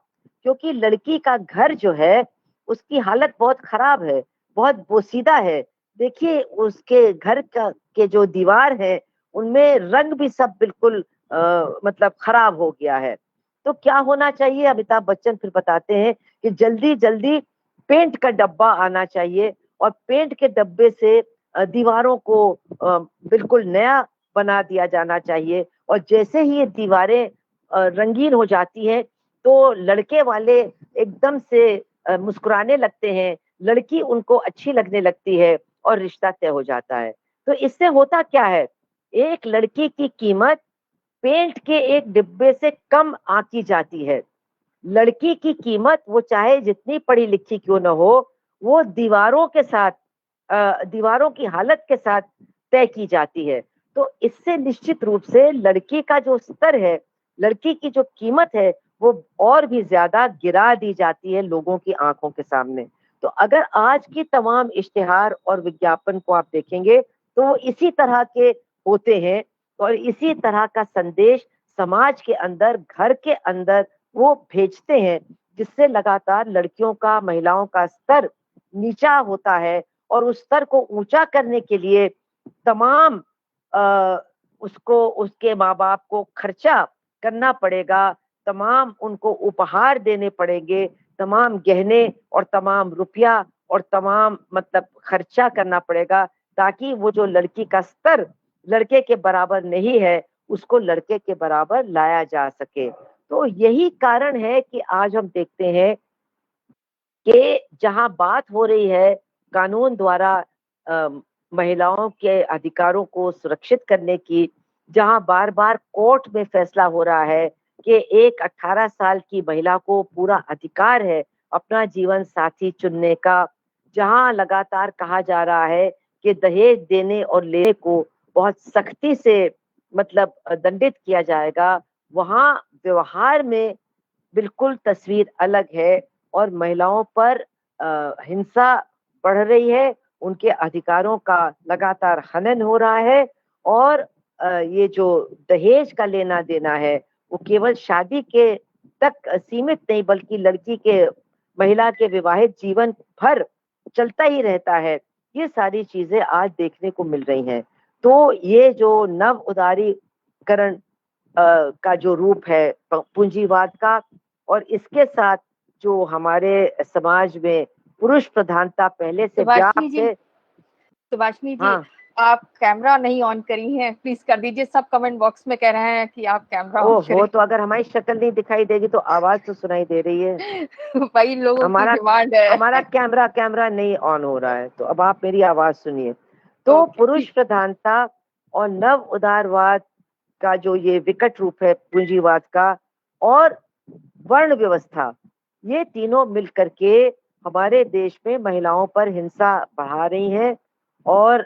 Speaker 2: क्योंकि लड़की का घर जो है उसकी हालत बहुत खराब है, बहुत बोसीदा है। देखिए उसके घर का के जो दीवार है उनमें रंग भी सब बिल्कुल मतलब खराब हो गया है। तो क्या होना चाहिए? अमिताभ बच्चन फिर बताते हैं कि जल्दी-जल्दी पेंट का डब्बा आना चाहिए, और पेंट के डब्बे से दीवारों को बिल्कुल नया बना दिया जाना चाहिए, और जैसे ही ये दीवारें रंगीन हो जाती हैं, तो लड़के वाले एकदम से मुस्कुराने लगते हैं, लड़की उनको अच्छी लगने लगती है और रिश्ता तय हो जाता है। तो इससे होता क्या है? एक लड़की की कीमत पेंट के एक डिब्बे से कम आंकी जाती है। लड़की की कीमत वो चाहे जितनी पढ़ी लिखी क्यों न हो, वो दीवारों के साथ दीवारों की हालत के साथ तय की जाती है। तो इससे निश्चित रूप से लड़की का जो स्तर है, लड़की की जो कीमत है, वो और भी ज़्यादा गिरा दी जाती है लोगों की आँखों के सामने। तो अगर आज की तमाम इश्तिहार और विज्ञापन को आप देखेंगे, तो वो इसी तरह के होते हैं, और इसी तरह का संदेश समाज के अंदर, घर के अंदर वो भेजते हैं, जिससे लगातार लड़कियों का, महिलाओं का स्तर नीचा होता है, और उस स्तर को ऊँचा करने के लिए तमाम उसको उसके माँ-बाप को खर्चा करना पड़ेगा, तमाम उनको उपहार देने पड़ेंगे, तमाम गहने और तमाम रुपया और तमाम मतलब खर्चा करना पड़ेगा, ताकि वो जो लड़की का स्तर लड़के के बराबर नहीं है, उसको लड़के के बराबर लाया जा सके। तो यही कारण है कि आज हम देखते हैं कि जहाँ बात हो रही है कानून द्वारा अ, महिलाओं के अधिकारों को सुरक्षित करने की, जहाँ बार-बार कोर्ट में फैसला हो रहा है कि एक 18 साल की महिला को पूरा अधिकार है अपना जीवन साथी चुनने का, जहाँ लगातार कहा जा रहा है कि दहेज देने और लेने को बहुत सख्ती से मतलब दंडित किया जाएगा, वहाँ व्यवहार में बिल्कुल तस्वीर अलग है, और महिलाओं पर हिंसा बढ़ रही है, उनके अधिकारों का लगातार हनन हो रहा है, और ये जो दहेज का लेना-देना है, वो केवल शादी के तक सीमित नहीं, बल्कि लड़की के महिला के विवाहित जीवन भर चलता ही रहता है। ये सारी चीज़ें आज देखने को मिल रही हैं। तो ये जो नव उदारीकरण का जो रूप है पूंजीवाद का, और इसके साथ जो हमारे समाज में पुरुष प्रधानता पहले से
Speaker 4: सुभाषिनी
Speaker 2: व्याप्त
Speaker 4: जी,
Speaker 2: है।
Speaker 4: सुभाषिनी जी,
Speaker 2: हाँ,
Speaker 4: आप कैमरा नहीं ऑन करी हैं, प्लीज कर दीजिए। सब कमेंट बॉक्स में कह रहे हैं कि आप कैमरा ऑन
Speaker 2: ओहो, तो अगर हमारी शक्ल नहीं दिखाई देगी तो आवाज तो सुनाई दे रही है।
Speaker 4: करें। वही लोगों की
Speaker 2: हमारा
Speaker 4: डिमांड है।
Speaker 2: हमारा कैमरा कैमरा नहीं ऑन हो रहा है, तो अब आप मेरी आवाज सुनिए। तो
Speaker 4: ओके,
Speaker 2: पुरुष
Speaker 4: ठीक।
Speaker 2: प्रधानता और नव उदारवाद का जो ये विकट रूप है पूंजीवाद का, और वर्ण व्यवस्था, ये तीनों मिलकर के हमारे देश में महिलाओं पर हिंसा बढ़ा रही हैं, और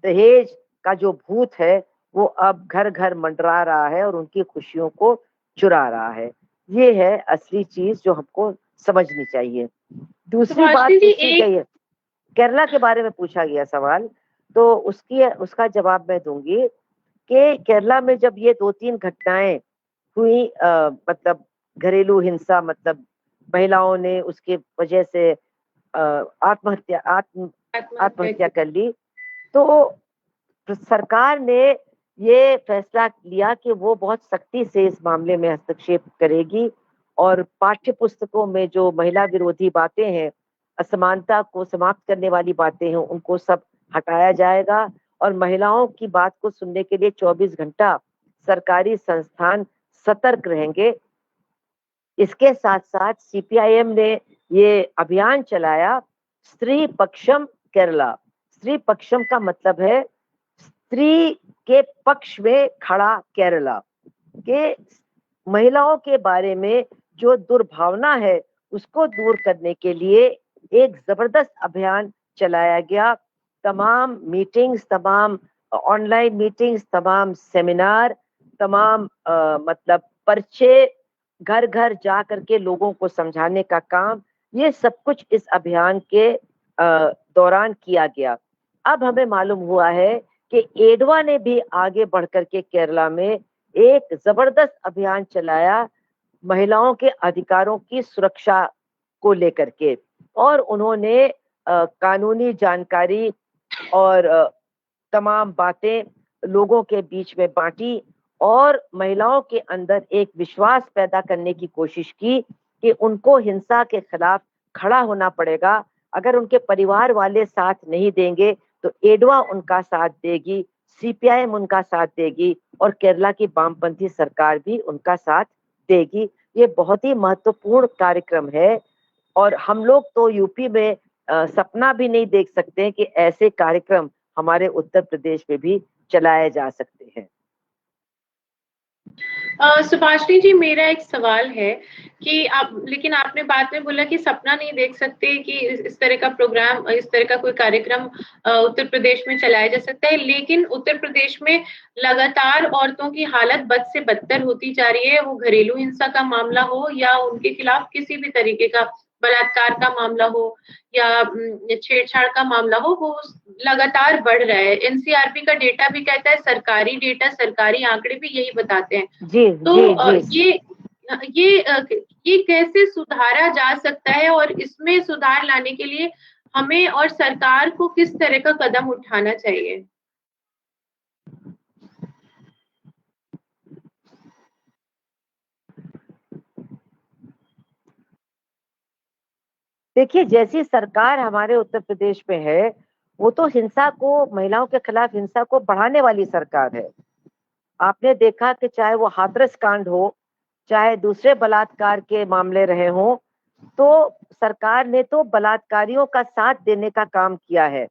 Speaker 2: दहेज का जो भूत है वो अब घर-घर मंडरा रहा है और उनकी खुशियों को चुरा रहा है। ये है असली चीज़ जो हमको समझनी चाहिए। दूसरी बात
Speaker 3: सुभाषिनी जी,
Speaker 2: पूछी
Speaker 3: एक
Speaker 2: गई है, केरला के बारे में पूछा गया सवाल, तो उसका जवाब मैं दूँगी कि केरला में जब ये 2-3 घटनाएं हुई, मतलब घरेलू हिंसा, मतलब महिलाओं ने उसके वजह से आत्महत्या कर ली, तो सरकार ने ये फैसला लिया कि वो बहुत सख्ती से इस मामले में हस्तक्षेप करेगी और पाठ्य पुस्तकों में जो महिला विरोधी बातें हैं, असमानता को समाप्त करने वाली बातें हैं, उनको सब हटाया जाएगा और महिलाओं की बात को सुनने के लिए 24 घंटा सरकारी संस्थान सतर्क रहेंगे। इसके साथ-साथ सीपीआईएम ने ये अभियान चलाया, स्त्री पक्षम केरला। स्त्री पक्षम का मतलब है स्त्री के पक्ष में खड़ा केरला, के महिलाओं के बारे में जो दुर्भावना है उसको दूर करने के लिए एक जबरदस्त अभियान चलाया गया। तमाम मीटिंग्स, तमाम ऑनलाइन मीटिंग्स, तमाम सेमिनार, तमाम मतलब पर्चे, घर घर जा करके लोगों को समझाने का काम, ये सब कुछ इस अभियान के दौरान किया गया। अब हमें मालूम हुआ है कि एडवा ने भी आगे बढ़ करके केरला में एक जबरदस्त अभियान चलाया महिलाओं के अधिकारों की सुरक्षा को लेकर के, और उन्होंने कानूनी जानकारी और तमाम बातें लोगों के बीच में बांटी और महिलाओं के अंदर एक विश्वास पैदा करने की कोशिश की कि उनको हिंसा के खिलाफ खड़ा होना पड़ेगा। अगर उनके परिवार वाले साथ नहीं देंगे तो एडवा उनका साथ देगी, सीपीआईएम उनका साथ देगी और केरला की वामपंथी सरकार भी उनका साथ देगी। ये बहुत ही महत्वपूर्ण कार्यक्रम है और हम लोग तो यूपी में सपना भी नहीं देख सकते कि ऐसे कार्यक्रम हमारे उत्तर प्रदेश में भी चलाए जा सकते हैं।
Speaker 3: सुभाषिनी जी, मेरा एक सवाल है कि लेकिन आपने बाद में बोला कि सपना नहीं देख सकते कि इस तरह का प्रोग्राम, इस तरह का कोई कार्यक्रम उत्तर प्रदेश में चलाया जा सकता है, लेकिन उत्तर प्रदेश में लगातार औरतों की हालत बद से बदतर होती जा रही है। वो घरेलू हिंसा का मामला हो या उनके खिलाफ किसी भी तरीके का बलात्कार का मामला हो या छेड़छाड़ का मामला हो, वो लगातार बढ़ रहा है। एनसीआरबी का डेटा भी कहता है, सरकारी डेटा, सरकारी आंकड़े भी यही बताते हैं।
Speaker 2: जी,
Speaker 3: तो
Speaker 2: जी,
Speaker 3: ये कैसे सुधारा जा सकता है और इसमें सुधार लाने के लिए हमें और सरकार को किस तरह का कदम उठाना चाहिए?
Speaker 2: देखिए, जैसी सरकार हमारे उत्तर प्रदेश में है, वो तो हिंसा को, महिलाओं के खिलाफ हिंसा को बढ़ाने वाली सरकार है। आपने देखा कि चाहे वो हाथरस कांड हो, चाहे दूसरे बलात्कार के मामले रहे हों, तो सरकार ने तो बलात्कारियों का साथ देने का काम किया है।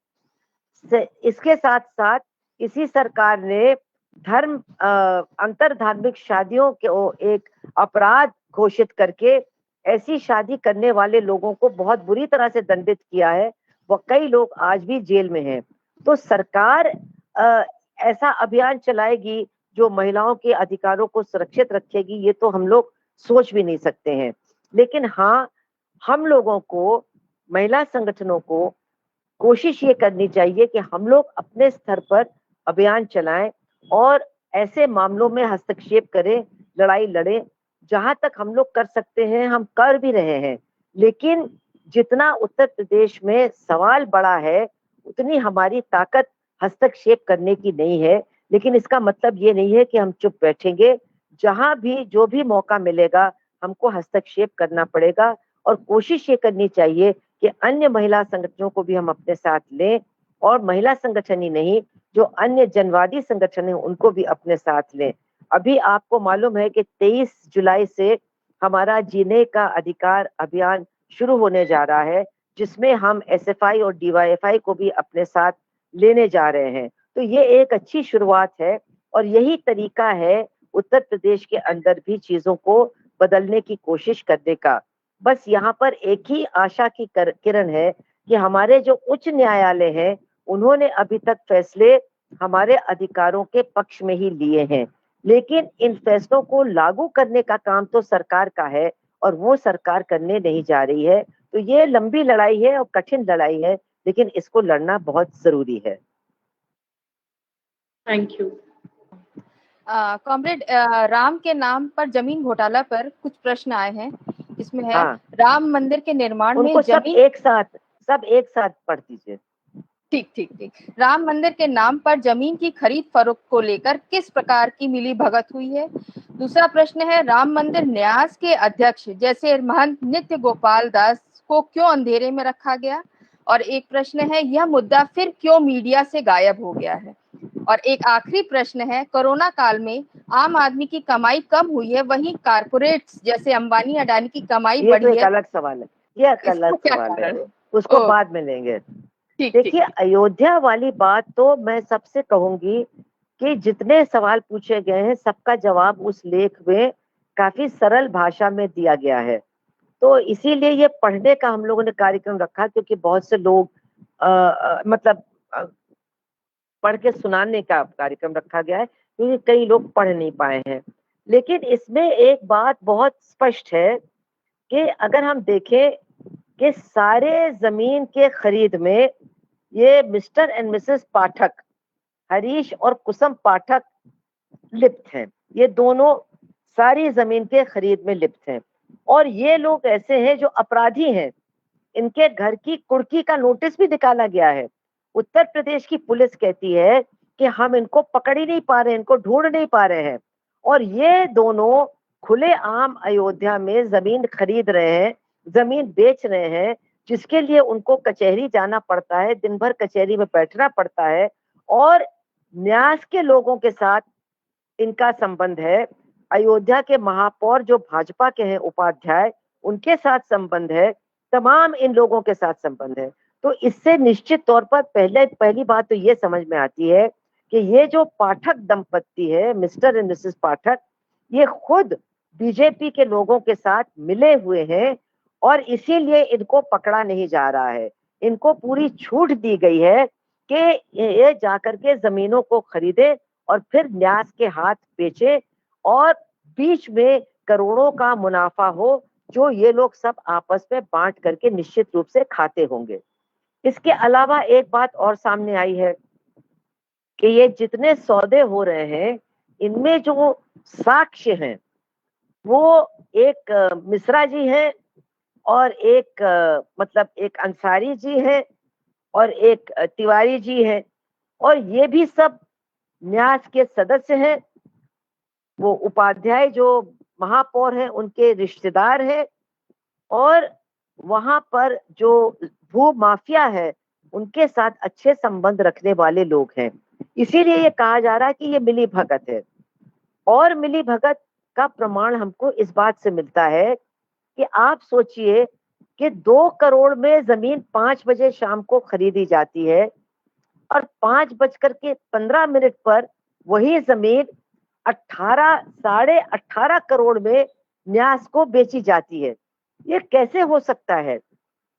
Speaker 2: इसके साथ-साथ इसी सरकार ने अंतर धार्मिक शादियों को एक अपराध घोषित करके ऐसी शादी करने वाले लोगों को बहुत बुरी तरह से दंडित किया है। वो कई लोग आज भी जेल में हैं। तो सरकार ऐसा अभियान चलाएगी जो महिलाओं के अधिकारों को सुरक्षित रखेगी, ये तो हम लोग सोच भी नहीं सकते हैं। लेकिन हाँ, हम लोगों को, महिला संगठनों को कोशिश ये करनी चाहिए कि हम लोग अपने स्तर पर अभियान चलाएं और ऐसे मामलों में हस्तक्षेप करें, लड़ाई लड़ें। जहां तक हम लोग कर सकते हैं हम कर भी रहे हैं, लेकिन जितना उत्तर प्रदेश में सवाल बड़ा है उतनी हमारी ताकत हस्तक्षेप करने की नहीं है। लेकिन इसका मतलब ये नहीं है कि हम चुप बैठेंगे। जहां भी जो भी मौका मिलेगा हमको हस्तक्षेप करना पड़ेगा और कोशिश ये करनी चाहिए कि अन्य महिला संगठनों को भी हम अपने साथ लें और महिला संगठन ही नहीं, जो अन्य जनवादी संगठन हैं उनको भी अपने साथ लें। अभी आपको मालूम है कि 23 जुलाई से हमारा जीने का अधिकार अभियान शुरू होने जा रहा है, जिसमें हम एसएफआई और डीवाईएफआई को भी अपने साथ लेने जा रहे हैं। तो ये एक अच्छी शुरुआत है और यही तरीका है उत्तर प्रदेश के अंदर भी चीजों को बदलने की कोशिश करने का। बस यहाँ पर एक ही आशा की किरण है कि हमारे जो उच्च न्यायालय हैं, उन्होंने अभी तक फैसले हमारे अधिकारों के पक्ष में ही लिए हैं, लेकिन इन फैसलों को लागू करने का काम तो सरकार का है और वो सरकार करने नहीं जा रही है। तो ये लंबी लड़ाई है और कठिन लड़ाई है, लेकिन इसको लड़ना बहुत जरूरी है।
Speaker 3: Thank you.
Speaker 4: कॉमरेड, राम के नाम पर जमीन घोटाला पर कुछ प्रश्न आए हैं। इसमें है
Speaker 2: हाँ,
Speaker 4: राम मंदिर के निर्माण में
Speaker 2: उनको सब
Speaker 4: जमीन।
Speaker 2: एक साथ पढ़ दीजिए।
Speaker 4: ठीक। राम मंदिर के नाम पर जमीन की खरीद फरोख्त को लेकर किस प्रकार की मिली भगत हुई है। दूसरा प्रश्न है राम मंदिर न्यास के अध्यक्ष जैसे महंत नित्य गोपाल दास को क्यों अंधेरे में रखा गया। और एक प्रश्न है यह मुद्दा फिर क्यों मीडिया से गायब हो गया है। और एक आखिरी प्रश्न है कोरोना काल में आम आदमी की कमाई कम हुई है, वहीं कारपोरेट्स जैसे अंबानी अडानी की कमाई
Speaker 2: ये तो
Speaker 4: बढ़ी
Speaker 2: एक
Speaker 4: है,
Speaker 2: अलग सवाल है, ये एक
Speaker 4: इसका
Speaker 2: अलग
Speaker 4: क्या
Speaker 2: सवाल है,
Speaker 4: कारण है।
Speaker 2: उसको
Speaker 4: ओ,
Speaker 2: बाद में लेंगे।
Speaker 4: ठीक।
Speaker 2: देखिए, अयोध्या वाली बात तो मैं सबसे कहूंगी कि जितने सवाल पूछे गए हैं सबका जवाब उस लेख में काफी सरल भाषा में दिया गया है। तो इसीलिए ये पढ़ने का हम लोगों ने कार्यक्रम रखा, क्योंकि बहुत से लोग मतलब पढ़ के सुनाने का कार्यक्रम रखा गया है, क्योंकि कई लोग पढ़ नहीं पाए हैं। लेकिन इसमें एक बात बहुत स्पष्ट है कि अगर हम देखें कि सारे जमीन के खरीद में ये मिस्टर एंड मिसेस पाठक, हरीश और कुसुम पाठक लिप्त हैं। ये दोनों सारी जमीन के खरीद में लिप्त हैं, और ये लोग ऐसे हैं जो अपराधी हैं। इनके घर की कुर्की का नोटिस भी निकाला गया है। उत्तर प्रदेश की पुलिस कहती है कि हम इनको पकड़ ही नहीं पा रहे, इनको ढूंढ नहीं पा रहे हैं, और ये दोनों खुले आम अयोध्या में जमीन खरीद रहे हैं, जमीन बेच रहे हैं, जिसके लिए उनको कचहरी जाना पड़ता है, दिन भर कचहरी में बैठना पड़ता है, और न्यास के लोगों के साथ इनका संबंध है। अयोध्या के महापौर जो भाजपा के हैं उपाध्याय, उनके साथ संबंध है, तमाम इन लोगों के साथ संबंध है। तो इससे निश्चित तौर पर पहली बात तो ये समझ में आती है कि ये जो पाठक दंपत्ति है, मिस्टर एंड मिसेस पाठक, ये खुद बीजेपी के लोगों के साथ मिले हुए हैं, और इसीलिए इनको पकड़ा नहीं जा रहा है। इनको पूरी छूट दी गई है कि ये जाकर के जमीनों को खरीदे और फिर न्यास के हाथ बेचे, और बीच में करोड़ों का मुनाफा हो, जो ये लोग सब आपस में बांट करके निश्चित रूप से खाते होंगे। इसके अलावा एक बात और सामने आई है कि ये जितने सौदे हो रहे हैं, इनमें जो साक्ष्य हैं वो एक मिश्रा जी हैं, और एक मतलब एक अंसारी जी हैं, और एक तिवारी जी हैं, और ये भी सब न्यास के सदस्य हैं। वो उपाध्याय जो महापौर हैं उनके रिश्तेदार हैं, और वहां पर जो भू माफिया है उनके साथ अच्छे संबंध रखने वाले लोग हैं। इसीलिए ये कहा जा रहा है कि ये मिली भगत है। और मिली भगत का प्रमाण हमको इस बात से मिलता है कि आप सोचिए कि 2 करोड़ में जमीन 5 बजे शाम को खरीदी जाती है, और 5:15 पर वही जमीन 18 करोड़ में न्यास को बेची जाती है। ये कैसे हो सकता है?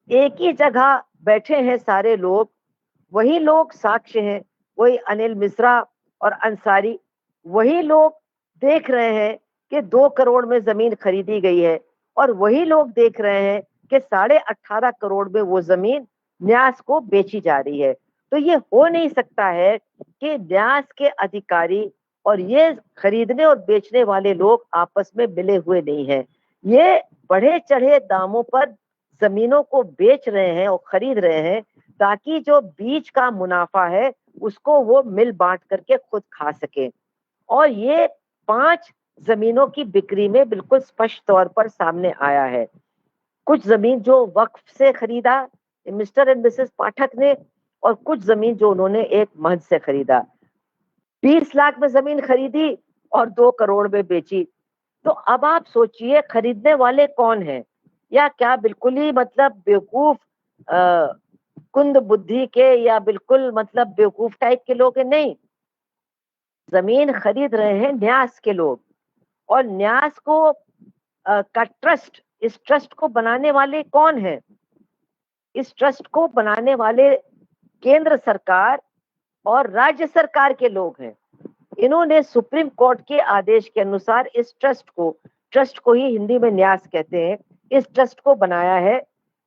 Speaker 2: एक ही जगह बैठे हैं सारे लोग, वही लोग साक्ष्य हैं, वही अनिल मिश्रा और अंसारी, वही लोग देख रहे हैं कि 2 करोड़ में जमीन खरीदी गई है, और वही लोग देख रहे हैं कि 18.5 करोड़ में वो जमीन न्यास को बेची जा रही है। तो ये हो नहीं सकता है कि न्यास के अधिकारी और ये खरीदने और बेचने वाले लोग आपस में मिले हुए नहीं हैं। ये बढ़े चढ़े दामों पर जमीनों को बेच रहे हैं और खरीद रहे हैं, ताकि जो बीच का मुनाफा है उसको वो मिल बांट करके खुद खा सके। और ये 5 जमीनों की बिक्री में बिल्कुल स्पष्ट तौर पर सामने आया है। कुछ जमीन जो वक्फ से खरीदा मिस्टर एंड मिसेस पाठक ने, और कुछ जमीन जो उन्होंने एक महंत से खरीदा। 20 लाख में जमीन खरीदी और 2 करोड़ में बेची। तो अब आप सोचिए खरीदने वाले कौन हैं? या क्या बिल्कुल ही मतलब बेवकूफ कुंद बुद्धि के, या बिल्कुल मतलब बेवकूफ टाइप के लोग हैं? नहीं, जमीन खरीद रहे हैं न्यास के लोग, और न्यास को का ट्रस्ट, इस ट्रस्ट को बनाने वाले कौन हैं? इस ट्रस्ट को बनाने वाले केंद्र सरकार और राज्य सरकार के लोग हैं। इन्होंने सुप्रीम कोर्ट के आदेश के अनुसार इस ट्रस्ट को ही हिंदी में न्यास कहते हैं, इस ट्रस्ट को बनाया है,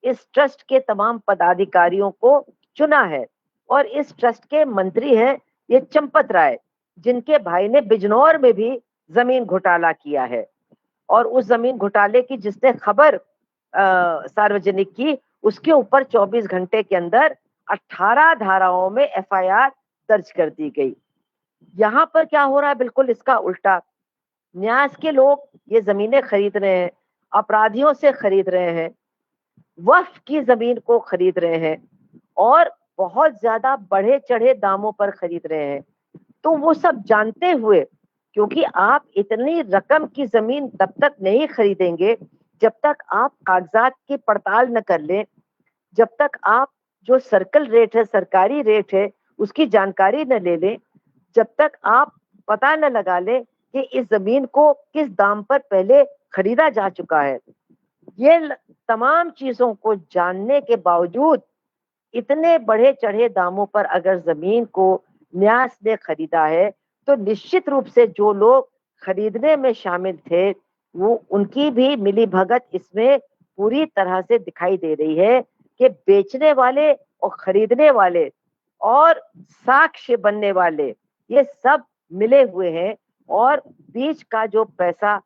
Speaker 2: इस ट्रस्ट के तमाम पदाधिकारियों को चुना है, और इस ट्रस्ट के मंत्री हैं ये चंपत राय, जिनके भाई ने बिजनौर में भी जमीन घोटाला किया है, और उस जमीन घोटाले की जिसने खबर सार्वजनिक की, उसके ऊपर 24 घंटे के अंदर 18 धाराओं में एफआईआर दर्ज कर दी गई। यहाँ पर क्या हो रहा है? बिल्कुल इसका उल्टा। न्यास के लोग ये जमीनें खरीद रहे हैं, अपराधियों से खरीद रहे हैं, वक्फ की जमीन को खरीद रहे हैं, और बहुत ज्यादा बढ़े चढ़े दामों पर खरीद रहे हैं। तो वो सब जानते हुए, क्योंकि आप इतनी रकम की जमीन तब तक नहीं खरीदेंगे जब तक आप कागजात की पड़ताल न कर लें, जब तक आप जो सर्कल रेट है, सरकारी रेट है, उसकी जानकारी न ले लें, जब तक आप पता न लगा लें कि इस जमीन को किस दाम पर पहले खरीदा जा चुका है। ये तमाम चीजों को जानने के बावजूद इतने बढ़े चढ़े दामों पर अगर जमीन को न्यास ने खरीदा है, तो निश्चित रूप से जो लोग खरीदने में शामिल थे, वो उनकी भी मिलीभगत इसमें पूरी तरह से दिखाई दे रही है कि बेचने वाले और खरीदने वाले और साक्ष्य बनने वाले ये सब मिले हुए हैं, और बीच का जो पैसा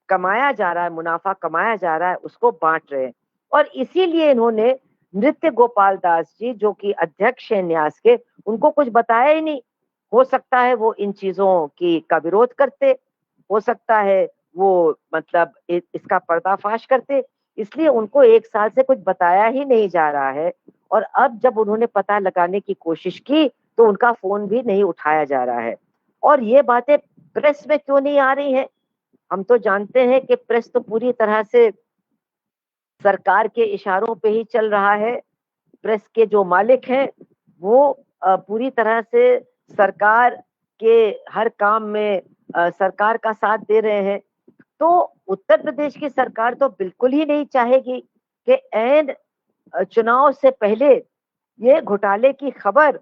Speaker 2: कमाया जा रहा है, मुनाफा कमाया जा रहा है, उसको बांट रहे हैं। और इसीलिए इन्होंने नृत्य गोपाल दास जी, जो कि अध्यक्ष हैं न्यास के, उनको कुछ बताया ही नहीं। हो सकता है वो इन चीजों की का विरोध करते, हो सकता है वो मतलब इसका पर्दाफाश करते, इसलिए उनको 1 साल से कुछ बताया ही नहीं जा रहा है। और अब जब उन्होंने पता लगाने की कोशिश की, तो उनका फोन भी नहीं उठाया जा रहा है। और ये बातें प्रेस में क्यों नहीं आ रही हैं? हम तो जानते हैं कि प्रेस तो पूरी तरह से सरकार के इशारों पे ही चल रहा है। प्रेस के जो मालिक हैं, वो पूरी तरह से सरकार के हर काम में सरकार का साथ दे रहे हैं। तो उत्तर प्रदेश की सरकार तो बिल्कुल ही नहीं चाहेगी कि ऐन चुनाव से पहले ये घोटाले की खबर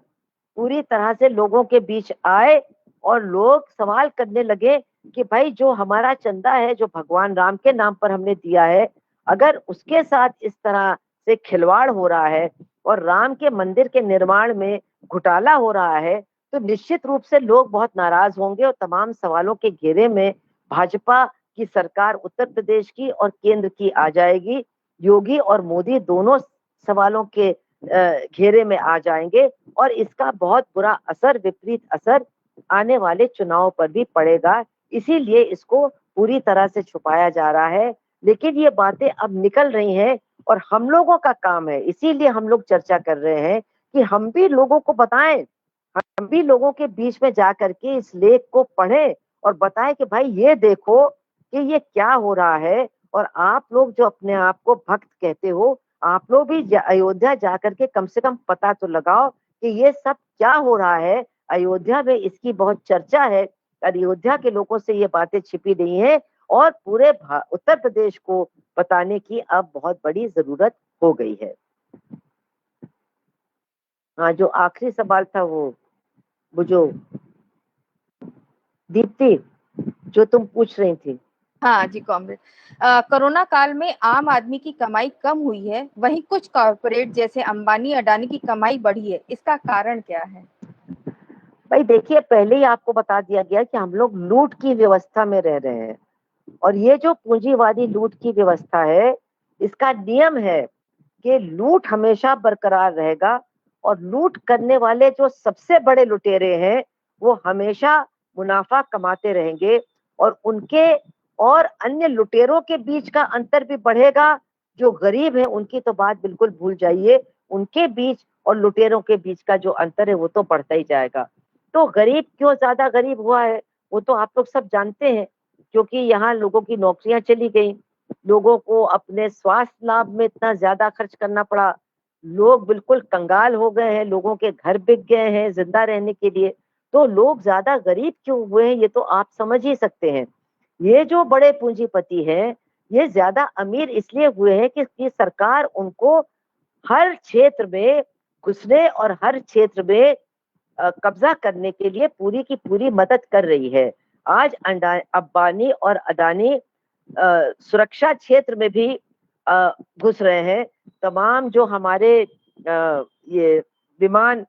Speaker 2: पूरी तरह से लोगों के बीच आए, और लोग सवाल करने लगे कि भाई जो हमारा चंदा है, जो भगवान राम के नाम पर हमने दिया है, अगर उसके साथ इस तरह से खिलवाड़ हो रहा है और राम के मंदिर के निर्माण में घोटाला हो रहा है, तो निश्चित रूप से लोग बहुत नाराज होंगे, और तमाम सवालों के घेरे में भाजपा की सरकार उत्तर प्रदेश की और केंद्र की आ जाएगी। योगी और मोदी दोनों सवालों के घेरे में आ जाएंगे, और इसका बहुत बुरा असर, विपरीत असर आने वाले चुनाव पर भी पड़ेगा। इसीलिए इसको पूरी तरह से छुपाया जा रहा है, लेकिन ये बातें अब निकल रही हैं, और हम लोगों का काम है, इसीलिए हम लोग चर्चा कर रहे हैं कि हम भी लोगों को बताएं, हम भी लोगों के बीच में जा करके इस लेख को पढ़ें और बताएं कि भाई ये देखो कि ये क्या हो रहा है। और आप लोग जो अपने आप को भक्त कहते हो, आप लोग भी अयोध्या जा करके कम से कम पता तो लगाओ कि ये सब क्या हो रहा है। अयोध्या में इसकी बहुत चर्चा है, अयोध्या के लोगों से ये बातें छिपी नहीं है, और पूरे उत्तर प्रदेश को बताने की अब बहुत बड़ी जरूरत हो गई है। हाँ, जो आखिरी सवाल था वो जो दीप्ति, जो तुम पूछ रही थी।
Speaker 4: हाँ जी कॉमरेड, कोरोना काल में आम आदमी की कमाई कम हुई है, वहीं कुछ कॉर्पोरेट जैसे अंबानी अडानी की कमाई बढ़ी है, इसका कारण क्या है?
Speaker 2: भाई देखिए, पहले ही आपको बता दिया गया कि हम लोग लूट की व्यवस्था में रह रहे हैं, और ये जो पूंजीवादी लूट की व्यवस्था है, इसका नियम है कि लूट हमेशा बरकरार रहेगा, और लूट करने वाले जो सबसे बड़े लुटेरे हैं, वो हमेशा मुनाफा कमाते रहेंगे, और उनके और अन्य लुटेरों के बीच का अंतर भी बढ़ेगा। जो गरीब है उनकी तो बात बिल्कुल भूल जाइए, उनके बीच और लुटेरों के बीच का जो अंतर है वो तो बढ़ता ही जाएगा। तो गरीब क्यों ज्यादा गरीब हुआ है, वो तो आप लोग सब जानते हैं, क्योंकि यहाँ लोगों की नौकरियां चली गई, लोगों को अपने स्वास्थ्य लाभ में इतना ज्यादा खर्च करना पड़ा, लोग बिल्कुल कंगाल हो गए हैं, लोगों के घर बिक गए हैं जिंदा रहने के लिए। तो लोग ज्यादा गरीब क्यों हुए हैं, ये तो आप समझ ही सकते हैं। ये जो बड़े पूंजीपति हैं, ये ज्यादा अमीर इसलिए हुए हैं कि सरकार उनको हर क्षेत्र में घुसने और हर क्षेत्र में कब्जा करने के लिए पूरी की पूरी मदद कर रही है। आज अंबानी और अडानी सुरक्षा क्षेत्र में भी घुस रहे हैं। तमाम जो हमारे ये विमान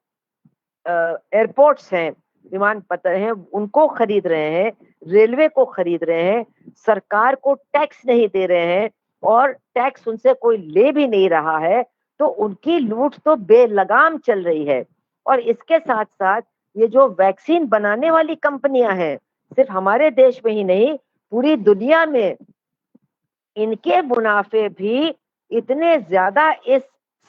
Speaker 2: एयरपोर्ट्स हैं, विमानपत्तन हैं उनको खरीद रहे हैं, रेलवे को खरीद रहे हैं, सरकार को टैक्स नहीं दे रहे हैं और टैक्स उनसे कोई ले भी नहीं रहा है, तो उनकी लूट तो बेलगाम चल रही है। और इसके साथ साथ ये जो वैक्सीन बनाने वाली कंपनियां हैं, सिर्फ हमारे देश में ही नहीं पूरी दुनिया में इनके मुनाफे भी इतने ज्यादा इस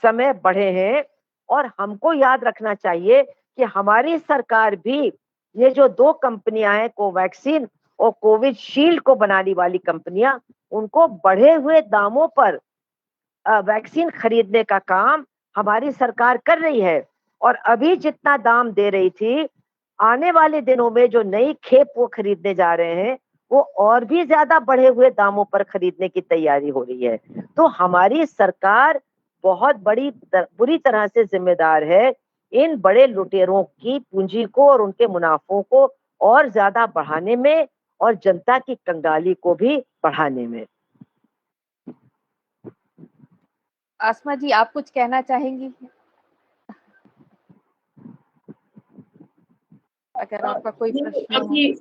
Speaker 2: समय बढ़े हैं। और हमको याद रखना चाहिए कि हमारी सरकार भी ये जो 2 कंपनियां हैं कोवैक्सीन और कोविशील्ड को बनाने वाली कंपनियां, उनको बढ़े हुए दामों पर वैक्सीन खरीदने का काम हमारी सरकार कर रही है। और अभी जितना दाम दे रही थी, आने वाले दिनों में जो नई खेप वो खरीदने जा रहे हैं, वो और भी ज्यादा बढ़े हुए दामों पर खरीदने की तैयारी हो रही है। तो हमारी सरकार बहुत बुरी तरह से जिम्मेदार है इन बड़े लुटेरों की पूंजी को और उनके मुनाफों को और ज्यादा बढ़ाने में और जनता की कंगाली को भी बढ़ाने में।
Speaker 4: आसमा जी, आप कुछ कहना चाहेंगी? अगर आपका कोई प्रश्न हो।
Speaker 3: अभी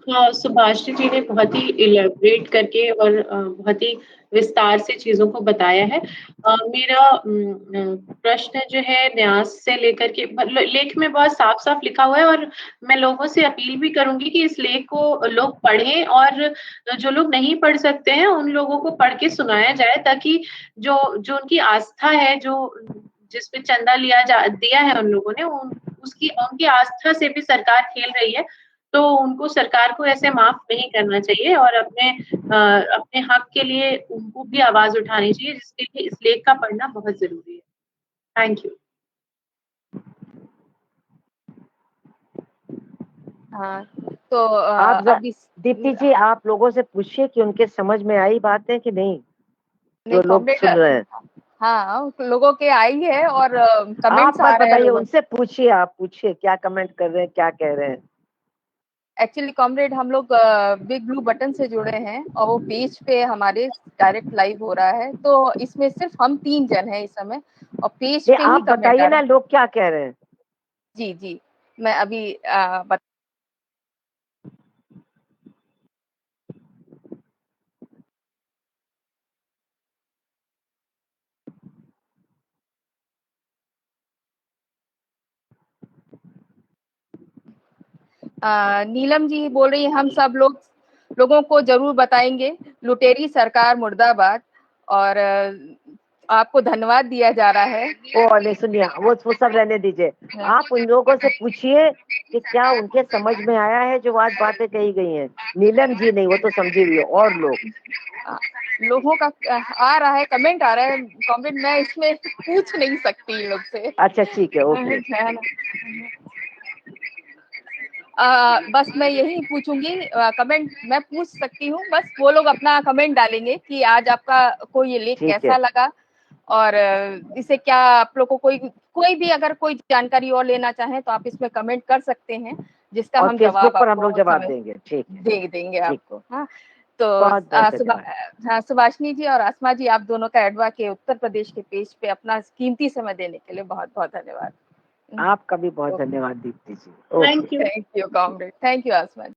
Speaker 3: हाँ, सुभाषिनी जी ने बहुत ही इलेबरेट करके और बहुत ही विस्तार से चीजों को बताया है। मेरा प्रश्न जो है न्यास से लेकर के लेख में बहुत साफ साफ लिखा हुआ है और मैं लोगों से अपील भी करूंगी कि इस लेख को लोग पढ़ें और जो लोग नहीं पढ़ सकते हैं उन लोगों को पढ़ के सुनाया जाए, ताकि जो जो उनकी आस्था है, जो जिसपे चंदा दिया है उन लोगों ने, उनकी आस्था से भी सरकार खेल रही है, तो उनको सरकार को ऐसे माफ नहीं करना चाहिए और अपने हक के लिए उनको भी आवाज उठानी चाहिए, जिसके लिए इस लेख का पढ़ना बहुत जरूरी है। Thank you.
Speaker 4: हाँ, तो
Speaker 2: आप
Speaker 4: अभी
Speaker 2: दीप्ति जी आप लोगों से पूछिए कि उनके समझ में आई बातें कि नहीं, जो लोग सुन रहे हैं।
Speaker 4: हाँ, लोगों के आई है और कमेंट्स
Speaker 2: आप
Speaker 4: आ रहे हैं।
Speaker 2: बताइए, उनसे पूछिए, आप पूछिए क्या कमेंट कर रहे हैं, क्या कह रहे हैं।
Speaker 4: एक्चुअली कॉमरेड, हम लोग बिग ब्लू बटन से जुड़े हैं और वो पेज पे हमारे डायरेक्ट लाइव हो रहा है, तो इसमें सिर्फ हम 3 जन हैं इस समय और पेज पे ही
Speaker 2: आप बताइए ना लोग क्या कह रहे हैं।
Speaker 4: जी जी, मैं अभी नीलम जी बोल रही है, हम सब लोगों को जरूर बताएंगे लुटेरी सरकार मुर्दाबाद, और आपको धन्यवाद दिया जा रहा है।
Speaker 2: वो नहीं, सुनिए, वो सब रहने दीजिए। आप उन लोगों से पूछिए कि क्या उनके समझ में आया है जो आज बातें कही गई हैं। नीलम जी नहीं, वो तो समझी हुई है, और
Speaker 4: लोगों का आ रहा है, कमेंट आ रहा है कमेंट, मैं इसमें पूछ नहीं सकती इन लोग से।
Speaker 2: अच्छा ठीक है, ओके।
Speaker 4: बस मैं यही पूछूंगी, कमेंट मैं पूछ सकती हूँ, बस वो लोग अपना कमेंट डालेंगे कि आज आपका कोई ये लेख कैसा लगा और इसे क्या आप लोग को कोई भी अगर कोई जानकारी और लेना चाहे तो आप इसमें कमेंट कर सकते हैं, जिसका हम जवाब
Speaker 2: पर हम लोग जवाब देंगे। ठीक है,
Speaker 4: देंगे आपको। हाँ, तो सुभाषिनी जी और आसमा जी, आप दोनों का एडवा के उत्तर प्रदेश के पेज पे अपना कीमती समय देने के लिए बहुत बहुत धन्यवाद।
Speaker 2: आपका भी बहुत धन्यवाद Deepti ji.
Speaker 3: Thank you
Speaker 4: comrade, thank you Asma ji.